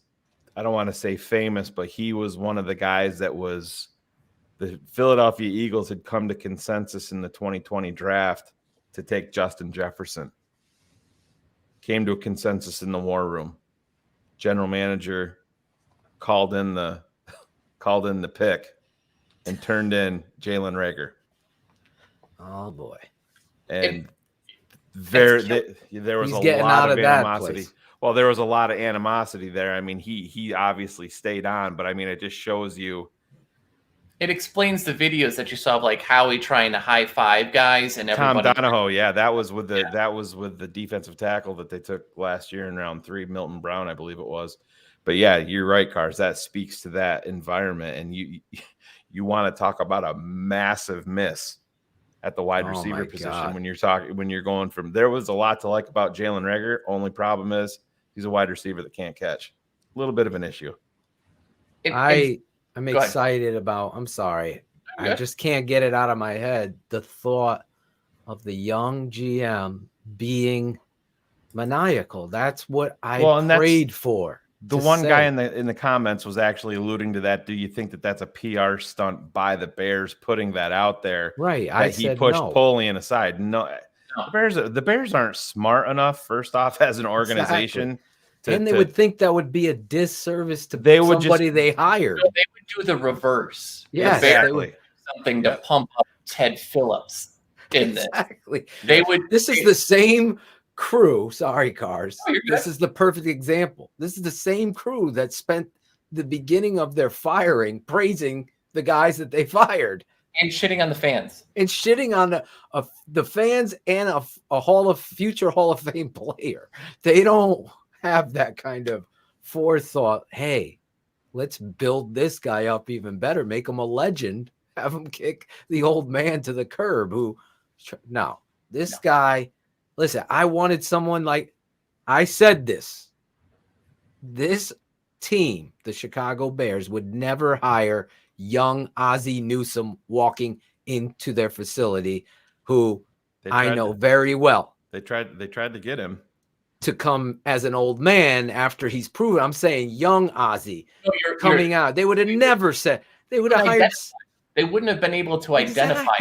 I don't want to say famous, but he was one of the guys that was the Philadelphia Eagles had come to consensus in the 2020 draft to take Justin Jefferson. Came to a consensus in the war room. General manager called in the pick and turned in Jalen Reagor. Oh boy! And there was a lot of animosity. Well, there was a lot of animosity there. I mean, he obviously stayed on, but I mean, it just shows you. It explains the videos that you saw of like Howie trying to high five guys and everybody. Tom Donahoe, yeah, that was with the defensive tackle that they took last year in round 3, Milton Brown, I believe it was. But yeah, you're right, Cars. That speaks to that environment, and you want to talk about a massive miss at the wide receiver position when you're going from. There was a lot to like about Jalen Reagor. Only problem is he's a wide receiver that can't catch. A little bit of an issue. I'm excited about. I'm sorry, I just can't get it out of my head. The thought of the young GM being maniacal. That's what I prayed for. The one guy in the comments was actually alluding to that. Do you think that that's a PR stunt by the Bears putting that out there? Right. He pushed Polian aside. No. The Bears aren't smart enough, first off, as an organization. Exactly. They would think that would be a disservice to somebody they hired. No, they would do the reverse. Yes, they would do something to pump up Ted Phillips in this. Exactly. They would. This is the same crew. Sorry, Cars. Oh, you're good. This is the perfect example. This is the same crew that spent the beginning of their firing praising the guys that they fired And shitting on the fans. and shitting on the fans and a future Hall of Fame player. They don't have that kind of forethought. Hey, let's build this guy up even better, make him a legend, have him kick the old man to the curb. This guy, listen, I wanted someone like, I said this team, the Chicago Bears, would never hire young Ozzie Newsome walking into their facility, who I know very well. They tried to get him to come as an old man after he's proven. I'm saying young Ozzie coming out. They would have never said. They would have hired. They wouldn't have been able to identify.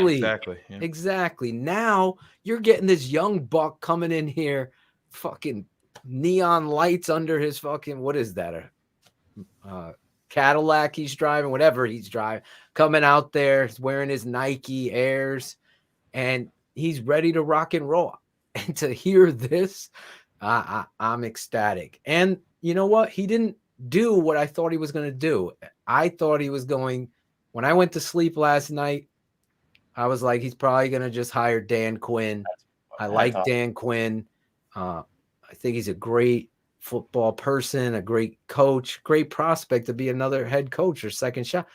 Exactly. Now you're getting this young buck coming in here, fucking neon lights under his fucking, what is that? Cadillac he's driving, whatever he's driving, coming out there, he's wearing his Nike Airs, and he's ready to rock and roll. And to hear this, I'm ecstatic. And you know what? He didn't do what I thought he was going to do. I thought he was going, when I went to sleep last night, I was like, he's probably going to just hire Dan Quinn. I like Dan Quinn. I think he's a great football person, a great coach, great prospect to be another head coach or second shot.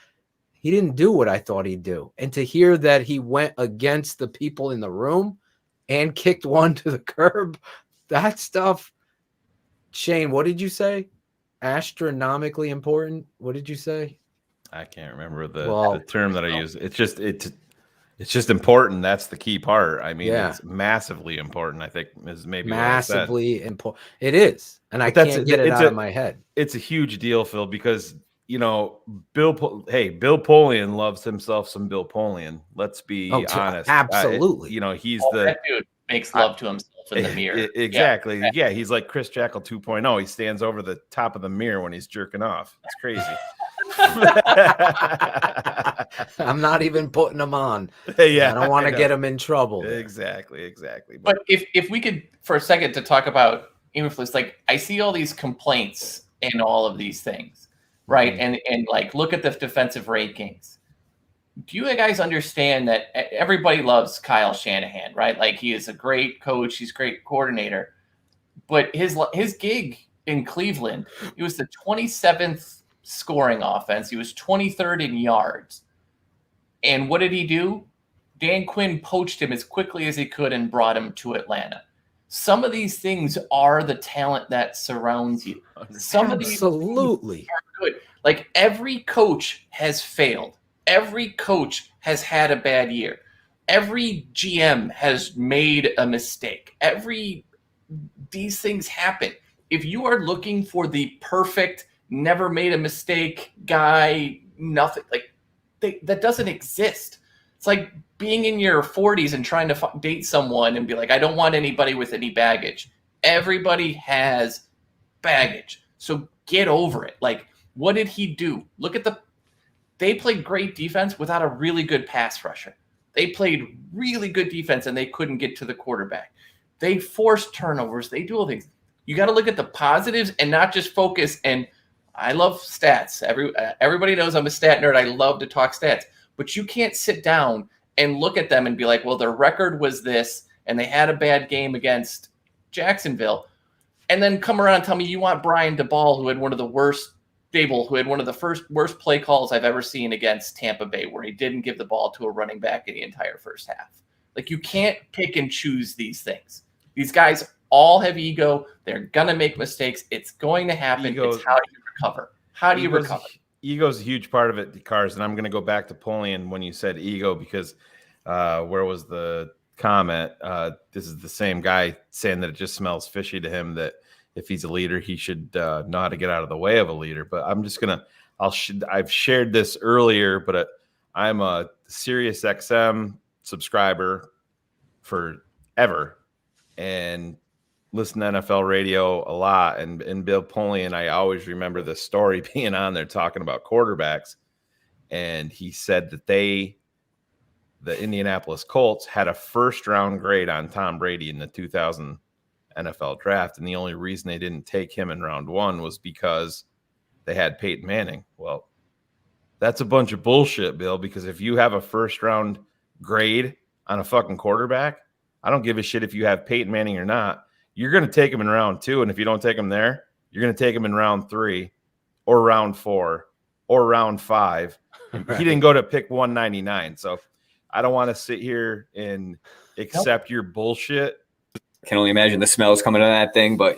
He didn't do what I thought he'd do. And to hear that he went against the people in the room and kicked one to the curb, that stuff. Shane, what did you say? Astronomically important? What did you say? I can't remember the term that I use. It's just important. That's the key part. I mean, it's massively important. I think is maybe massively important. It is, and I can't get it out of my head. It's a huge deal, Phil, because Bill Polian loves himself some Bill Polian. Let's be honest. Absolutely. He's that dude makes love to himself in the mirror. Exactly. Yeah, he's like Chris Jackal 2.0. He stands over the top of the mirror when he's jerking off. It's crazy. I'm not even putting him on. Yeah, I don't want to get him in trouble. Exactly. But if we could for a second to talk about Eberflus, like I see all these complaints and all of these things, right? And like look at the defensive rankings. Do you guys understand that everybody loves Kyle Shanahan, right? Like he is a great coach, he's a great coordinator, but his gig in Cleveland, he was the 27th scoring offense. He was 23rd in yards. And what did he do? Dan Quinn poached him as quickly as he could and brought him to Atlanta. Some of these things are the talent that surrounds you. Some of these things are good. Like every coach has failed. Every coach has had a bad year. Every GM has made a mistake. These things happen. If you are looking for the perfect, never made a mistake guy, nothing like that doesn't exist. It's like being in your 40s and trying to date someone and be like, I don't want anybody with any baggage. Everybody has baggage. So get over it. Like, what did he do? Look at they played great defense without a really good pass rusher. They played really good defense and they couldn't get to the quarterback. They forced turnovers. They do all things. You got to look at the positives and not just focus. And I love stats. Everybody knows I'm a stat nerd. I love to talk stats. But you can't sit down and look at them and be like, well, their record was this, and they had a bad game against Jacksonville, and then come around and tell me you want Brian DeBall, who had one of the worst worst play calls I've ever seen against Tampa Bay, where he didn't give the ball to a running back in the entire first half. Like, you can't pick and choose these things. These guys all have ego. They're going to make mistakes. It's going to happen. It's how do you recover? How do you recover? Ego is a huge part of it, Cars. And I'm going to go back to Polian when you said ego, because where was the comment? This is the same guy saying that it just smells fishy to him, that if he's a leader, he should know how to get out of the way of a leader. But I'm just going to, I've shared this earlier, but I'm a Sirius XM subscriber forever and listen to NFL radio a lot. And Bill Polian, I always remember the story being on there talking about quarterbacks. And he said that the Indianapolis Colts had a first round grade on Tom Brady in the 2000 NFL draft. And the only reason they didn't take him in round 1 was because they had Peyton Manning. Well, that's a bunch of bullshit, Bill, because if you have a first round grade on a fucking quarterback, I don't give a shit if you have Peyton Manning or not. You're going to take him in round 2. And if you don't take him there, you're going to take him in round 3 or round 4 or round 5. Right. He didn't go to pick 199. So I don't want to sit here and accept your bullshit. Can only imagine the smells coming out of that thing, but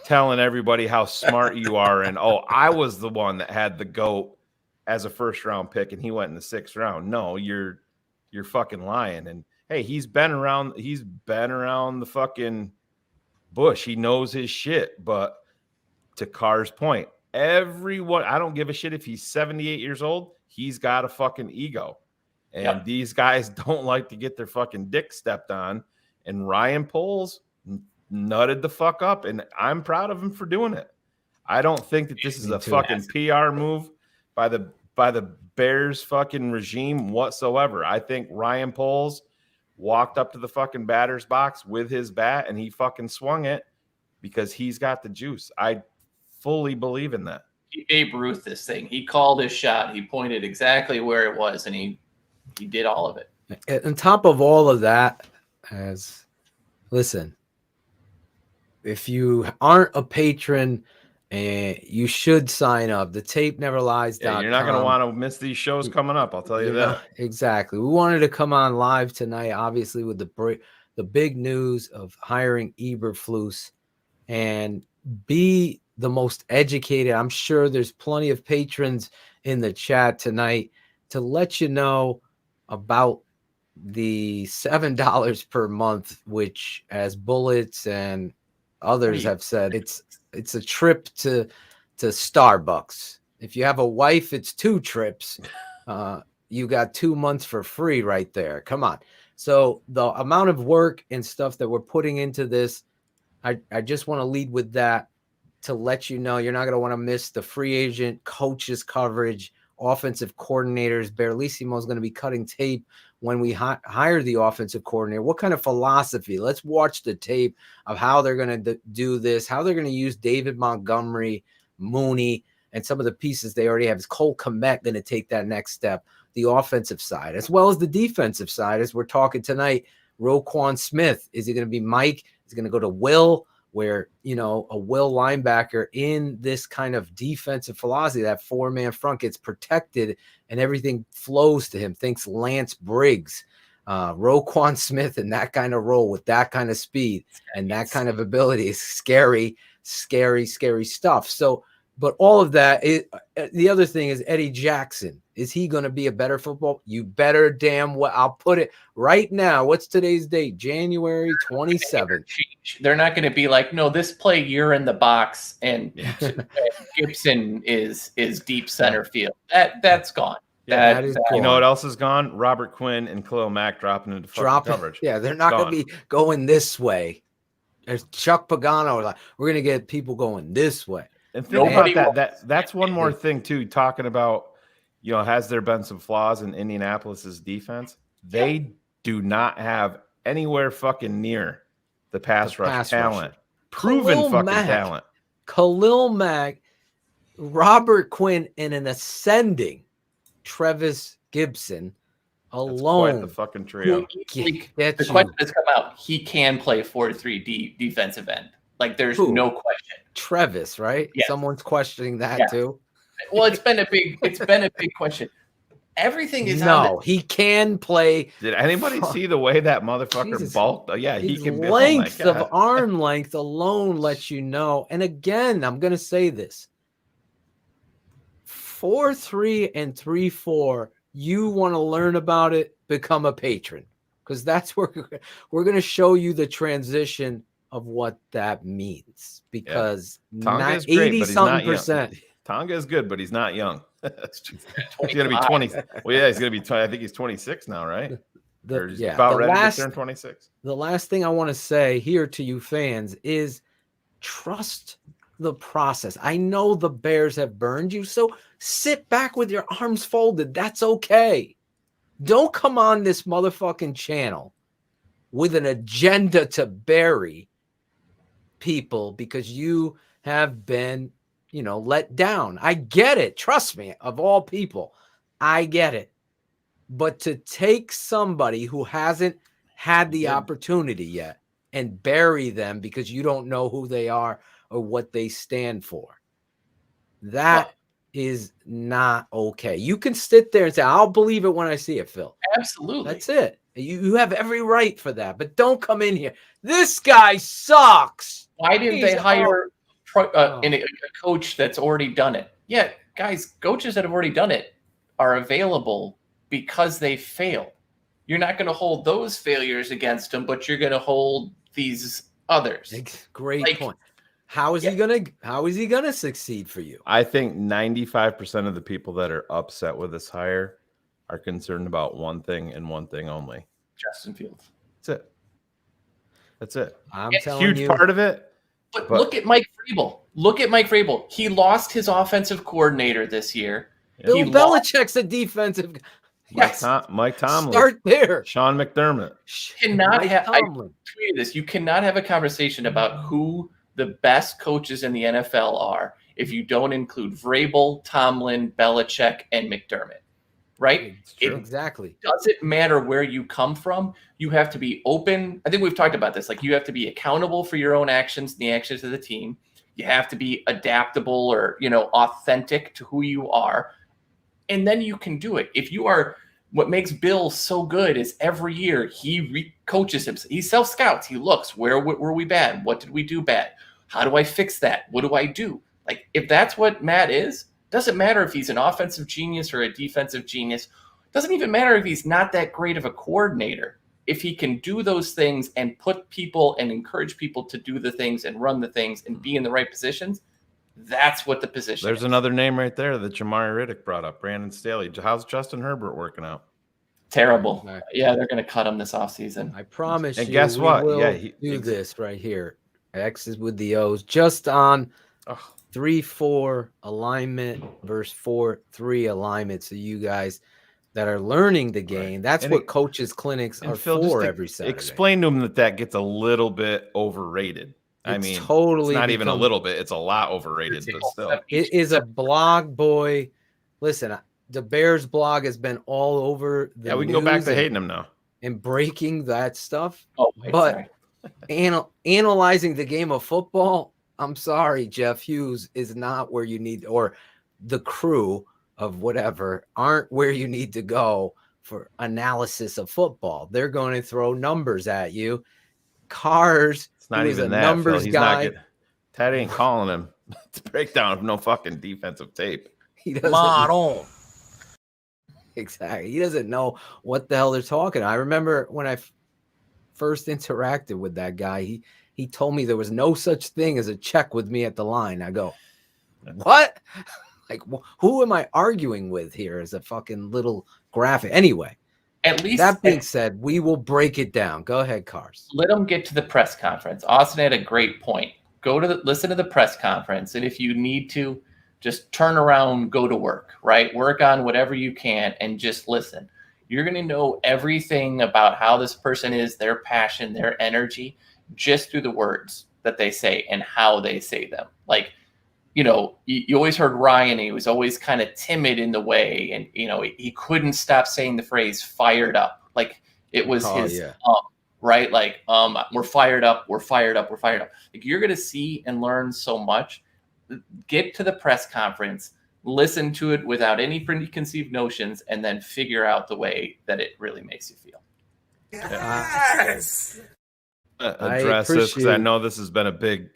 telling everybody how smart you are. And, I was the one that had the GOAT as a first round pick and he went in the 6th round. No, you're fucking lying. And hey, he's been around the fucking bush. He knows his shit. But to Carr's point, everyone, I don't give a shit if he's 78 years old. He's got a fucking ego. And these guys don't like to get their fucking dick stepped on. And Ryan Poles nutted the fuck up. And I'm proud of him for doing it. I don't think that this is a fucking PR move by the Bears fucking regime whatsoever. I think Ryan Poles walked up to the fucking batter's box with his bat and he fucking swung it because he's got the juice. I fully believe in that. He Babe Ruth this thing. He called his shot. He pointed exactly where it was, and he did all of it. On top of all of that, listen, if you aren't a patron, you should sign up. The tape never lies. Yeah, you're not going to want to miss these shows coming up. I'll tell you that. Exactly. We wanted to come on live tonight, obviously, with the big news of hiring Eberflus and be the most educated. I'm sure there's plenty of patrons in the chat tonight to let you know about the $7 per month, which, as Bullets and others have said, it's a trip to Starbucks. If you have a wife, it's 2 trips. You got 2 months for free right there. Come on. So the amount of work and stuff that we're putting into this, I just want to lead with that to let you know you're not going to want to miss the free agent coaches coverage, offensive coordinators. Berlissimo is going to be cutting tape when we hire the offensive coordinator. What kind of philosophy? Let's watch the tape of how they're going to do this, how they're going to use David Montgomery, Mooney, and some of the pieces they already have. Is Cole Kmet going to take that next step? The offensive side, as well as the defensive side, as we're talking tonight. Roquan Smith, is he going to be Mike? Is he going to go to Will? Where, a Will linebacker in this kind of defensive philosophy, that 4-man front gets protected and everything flows to him. Thinks Lance Briggs, Roquan Smith in that kind of role with that kind of speed and that kind of ability is scary, scary, scary stuff. So, but all of that, the other thing is Eddie Jackson. Is he going to be a better football? You better damn well. I'll put it right now. What's today's date? January 27th. They're not going to be like, no, this play you're in the box and Gibson is deep center field. That's gone. Yeah, that is gone. You know what else is gone? Robert Quinn and Khalil Mack dropping into coverage. Yeah, they're not going to be going this way. There's Chuck Pagano. Like, we're going to get people going this way. And think about that. That's one more thing too. Talking about, has there been some flaws in Indianapolis's defense? They do not have anywhere fucking near the pass rush talent. Proven fucking talent. Khalil Mack, Robert Quinn, and an ascending Trevis Gibson alone. That's quite the fucking trio. The question has come out. He can play 4-3 defensive end. Like, there's no question. Trevis, right? Yes. Someone's questioning that too. Well, it's been a big question. Everything is he can play. Did anybody see the way that motherfucker bulked? Yeah, he can. Length of arm length alone lets you know. And again, I'm going to say this: 4-3 and 3-4. You want to learn about it? Become a patron, because that's where we're going to show you the transition of what that means. Because 80-something%. Tonga is good, but he's not young. He's going to be 20. Well, yeah, he's going to be. I think he's 26 now, right? About ready to turn 26. The last thing I want to say here to you fans is trust the process. I know the Bears have burned you, so sit back with your arms folded. That's okay. Don't come on this motherfucking channel with an agenda to bury people because you have been, let down. I get it. Trust me, of all people, I get it. But to take somebody who hasn't had the opportunity yet and bury them because you don't know who they are or what they stand for, that is not okay. You can sit there and say, I'll believe it when I see it, Phil. Absolutely. That's it. You have every right for that, but don't come in here. This guy sucks. Why didn't they hire a coach that's already done it? Yeah, guys, coaches that have already done it are available because they failed. You're not going to hold those failures against them, but you're going to hold these others. Great point. How is he gonna succeed for you? I think 95% of the people that are upset with this hire are concerned about one thing and one thing only. Justin Fields. That's it. I'm telling you, huge part of it. But look at Mike Vrabel. He lost his offensive coordinator this year. Bill Belichick's a defensive. Yes. Mike Tomlin. Start there. Sean McDermott. I tweeted this. You cannot have a conversation about who the best coaches in the NFL are if you don't include Vrabel, Tomlin, Belichick, and McDermott. Right? Exactly. Doesn't matter where you come from. You have to be open. I think we've talked about this. Like, you have to be accountable for your own actions and the actions of the team. You have to be adaptable or, authentic to who you are. And then you can do it. If you are, what makes Bill so good is every year he coaches himself. He self-scouts. He looks, where were we bad? What did we do bad? How do I fix that? What do I do? Like, if that's what Matt is, doesn't matter if he's an offensive genius or a defensive genius. Doesn't even matter if he's not that great of a coordinator. If he can do those things and put people and encourage people to do the things and run the things and be in the right positions, that's what the position There's is. another name right there that Jamari Riddick brought up, Brandon Staley. How's Justin Herbert working out? Terrible. Yeah, they're going to cut him this offseason. I promise you. And guess what? We will do this right here. X's with the O's just on 3-4 alignment versus 4-3 alignment. So you guys that are learning the game, that's what coaches clinics are Phil, for every Saturday. Explain to them that gets a little bit overrated. It's not even a little bit. It's a lot overrated, but still. It is a blog, boy. Listen, the Bears blog has been all over the we can go back to hating them now. And breaking that stuff. But analyzing the game of football, I'm sorry, Jeff Hughes is not where you need, or the crew of whatever aren't where you need to go for analysis of football. They're going to throw numbers at you. Cars, it's not even that. Numbers guy. Ted ain't calling him to breakdown of no fucking defensive tape. He doesn't. Exactly. He doesn't know what the hell they're talking. I remember when I first interacted with that guy, he told me there was no such thing as a check with me at the line. I go, what? Like, who am I arguing with here as a fucking little graphic? Anyway, at least that being said, we will break it down. Go ahead, Cars. Let them get to the press conference. Austin had a great point. Listen to the press conference. And if you need to, just turn around, go to work, right? Work on whatever you can and just listen. You're going to know everything about how this person is, their passion, their energy, just through the words that they say and how they say them. Like, you always heard Ryan, he was always kind of timid in the way. And, he couldn't stop saying the phrase fired up. Like, it was right? Like, we're fired up, we're fired up, we're fired up. Like, you're going to see and learn so much. Get to the press conference, listen to it without any preconceived notions, and then figure out the way that it really makes you feel. Yes. Address this because I know this has been a big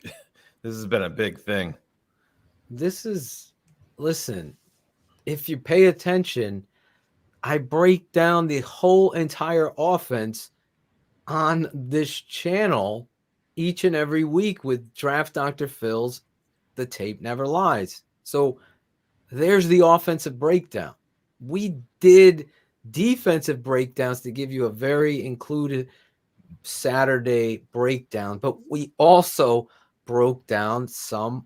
thing. Listen, if you pay attention, I break down the whole entire offense on this channel each and every week with Draft Dr. Phil's The Tape Never Lies. So there's the offensive breakdown. We did defensive breakdowns to give you a very included Saturday breakdown, but we also broke down some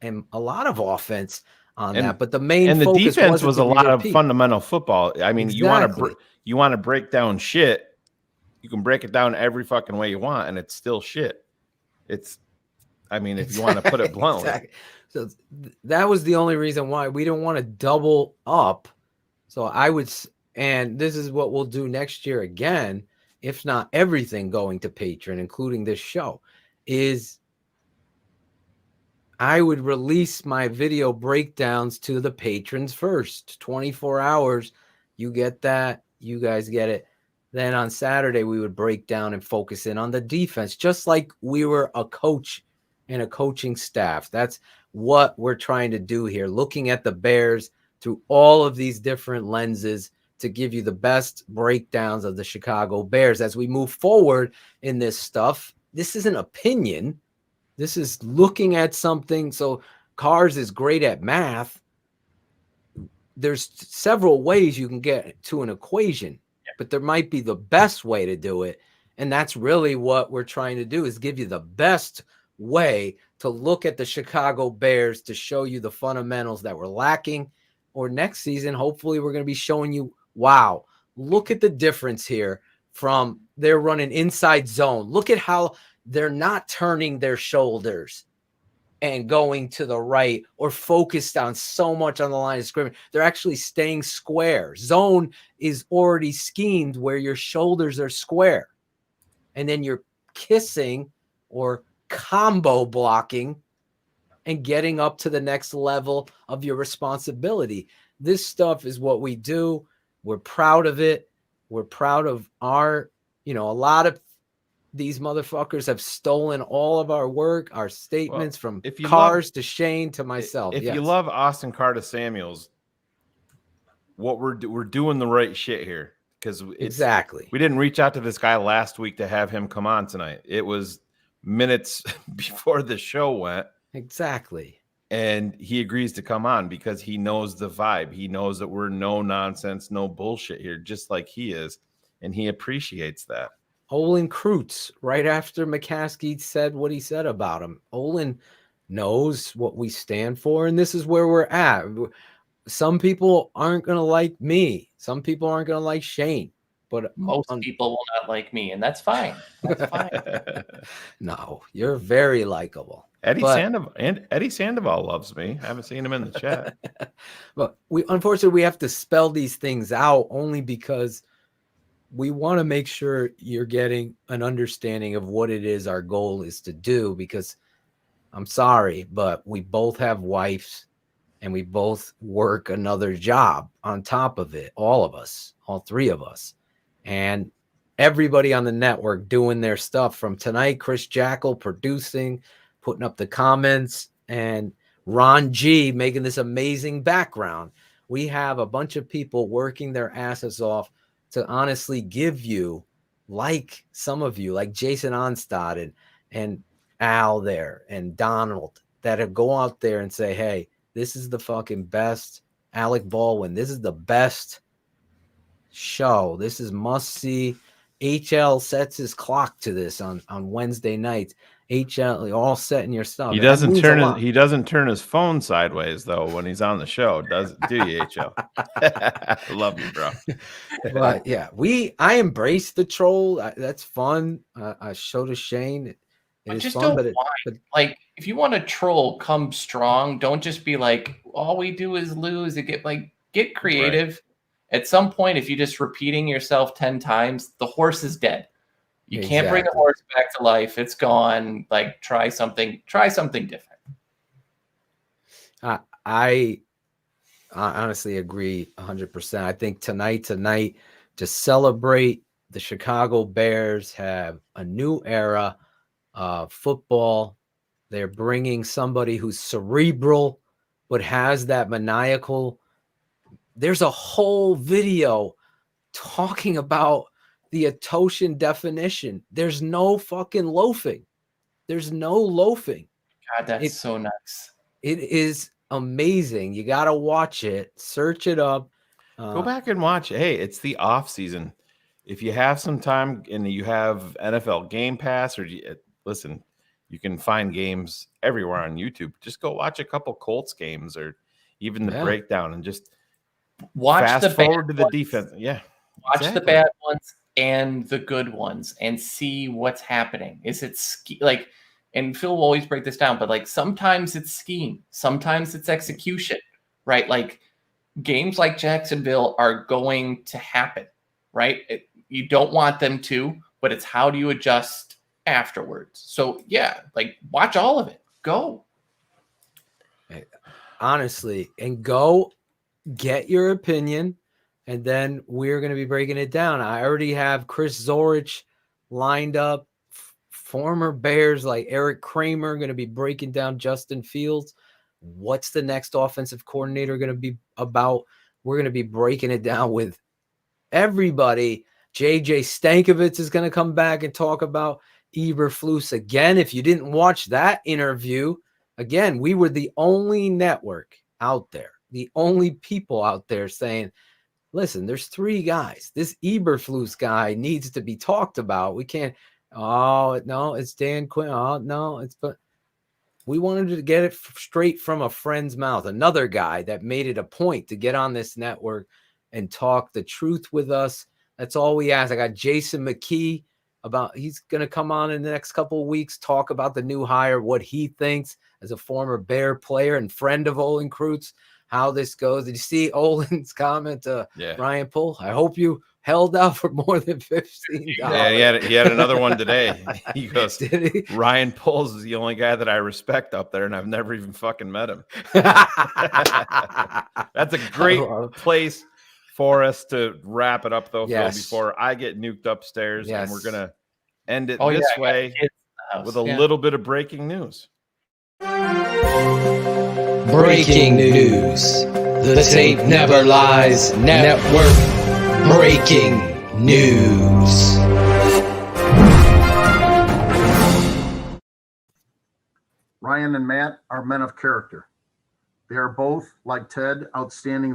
and a lot of offense on that. But the main the defense was a lot of fundamental football. I mean, exactly. you want to break down shit, you can break it down every fucking way you want, and it's still shit. It's I mean, if you want to put it bluntly. Exactly. So that was the only reason why we don't want to double up. So I would, and this is what we'll do next year again, if not everything going to Patreon, including this show, is I would release my video breakdowns to the patrons first. 24 hours, you get that, you guys get it. Then on Saturday, we would break down and focus in on the defense, just like we were a coach and a coaching staff. That's what we're trying to do here, looking at the Bears through all of these different lenses to give you the best breakdowns of the Chicago Bears as we move forward in this stuff. This is an opinion. This is looking at something. So Cars is great at math. There's several ways you can get to an equation, but there might be the best way to do it. And that's really what we're trying to do, is give you the best way to look at the Chicago Bears to show you the fundamentals that were lacking. Or next season, hopefully we're going to be showing you, wow, look at the difference here from they're running inside zone. Look at how they're not turning their shoulders and going to the right or focused on so much on the line of scrimmage. They're actually staying square. Zone is already schemed where your shoulders are square. And then you're kissing or combo blocking and getting up to the next level of your responsibility. This stuff is what we do. We're proud of it. We're proud of our, a lot of these motherfuckers have stolen all of our work, our statements, from Cars to Shane to myself. If you love Austin Carter Samuels, what we're doing the right shit here, because exactly, we didn't reach out to this guy last week to have him come on tonight. It was minutes before the show went. Exactly. And he agrees to come on because he knows the vibe. He knows that we're no nonsense, no bullshit here, just like he is. And he appreciates that. Olin Kreutz, right after McCaskey said what he said about him, Olin knows what we stand for, and this is where we're at. Some people aren't going to like me. Some people aren't going to like Shane. But most people will not like me, and that's fine. That's fine. No, you're very likable. Eddie Sandoval loves me. I haven't seen him in the chat. But unfortunately, we have to spell these things out only because we want to make sure you're getting an understanding of what it is our goal is to do, because I'm sorry, but we both have wives and we both work another job on top of it. All of us, all three of us, and everybody on the network doing their stuff from tonight. Chris Jackal producing, putting up the comments, and Ron G making this amazing background. We have a bunch of people working their asses off to honestly give you, like some of you, like Jason Onstad and Al there and Donald, that go out there and say, hey, this is the fucking best. Alec Baldwin, this is the best show. This is must see. HL sets his clock to this on Wednesday nights. HL all setting your stuff. He doesn't turn his phone sideways though when he's on the show, do you, HL? I love you, bro. But yeah, I embrace the troll. That's fun. I show to Shane. It is just fun, don't whine. Like, if you want to troll, come strong. Don't just be like, all we do is lose. Get creative. Right. At some point, if you're just repeating yourself 10 times, the horse is dead. You can't bring a horse back to life. It's gone. Like, try something different. I honestly agree 100%. I think tonight to celebrate the Chicago Bears have a new era of football. They're bringing somebody who's cerebral but has that maniacal. There's a whole video talking about the Atoshan definition. There's no fucking loafing. There's no loafing. God, that's so nice. It is amazing. You got to watch it. Search it up. Go back and watch. Hey, it's the off season. If you have some time and you have NFL Game Pass, or listen, you can find games everywhere on YouTube. Just go watch a couple Colts games or even the breakdown and just watch fast forward to the defense. Yeah. Watch the bad ones and the good ones and see what's happening. Is it like and Phil will always break this down, but like sometimes it's scheme, sometimes it's execution, right? Like games like Jacksonville are going to happen, right? You don't want them to, but it's how do you adjust afterwards? So yeah, like watch all of it. Go. Honestly, and go get your opinion, and then we're going to be breaking it down. I already have Chris Zorich lined up, former Bears like Eric Kramer going to be breaking down Justin Fields. What's the next offensive coordinator going to be about? We're going to be breaking it down with everybody. JJ Stankovitz is going to come back and talk about Eberflus again. If you didn't watch that interview, again, we were the only network out there, the only people out there saying, listen, there's 3 guys. This Eberflus guy needs to be talked about. We can't, oh, no, it's Dan Quinn. Oh, no, but we wanted to get it straight from a friend's mouth. Another guy that made it a point to get on this network and talk the truth with us. That's all we ask. I got Jason McKee he's going to come on in the next couple of weeks, talk about the new hire, what he thinks as a former Bear player and friend of Olin Kreutz, how this goes. Did you see Olin's comment to Ryan Pohl? I hope you held out for more than $15. Yeah, he had another one today. He goes, Did he? Ryan Poles is the only guy that I respect up there, and I've never even fucking met him. That's a great place for us to wrap it up, though, Phil, before I get nuked upstairs. And we're going to end it this way with a little bit of breaking news. Breaking news. The Tape Never Lies Network. Breaking news. Ryan and Matt are men of character. They are both, like Ted, outstanding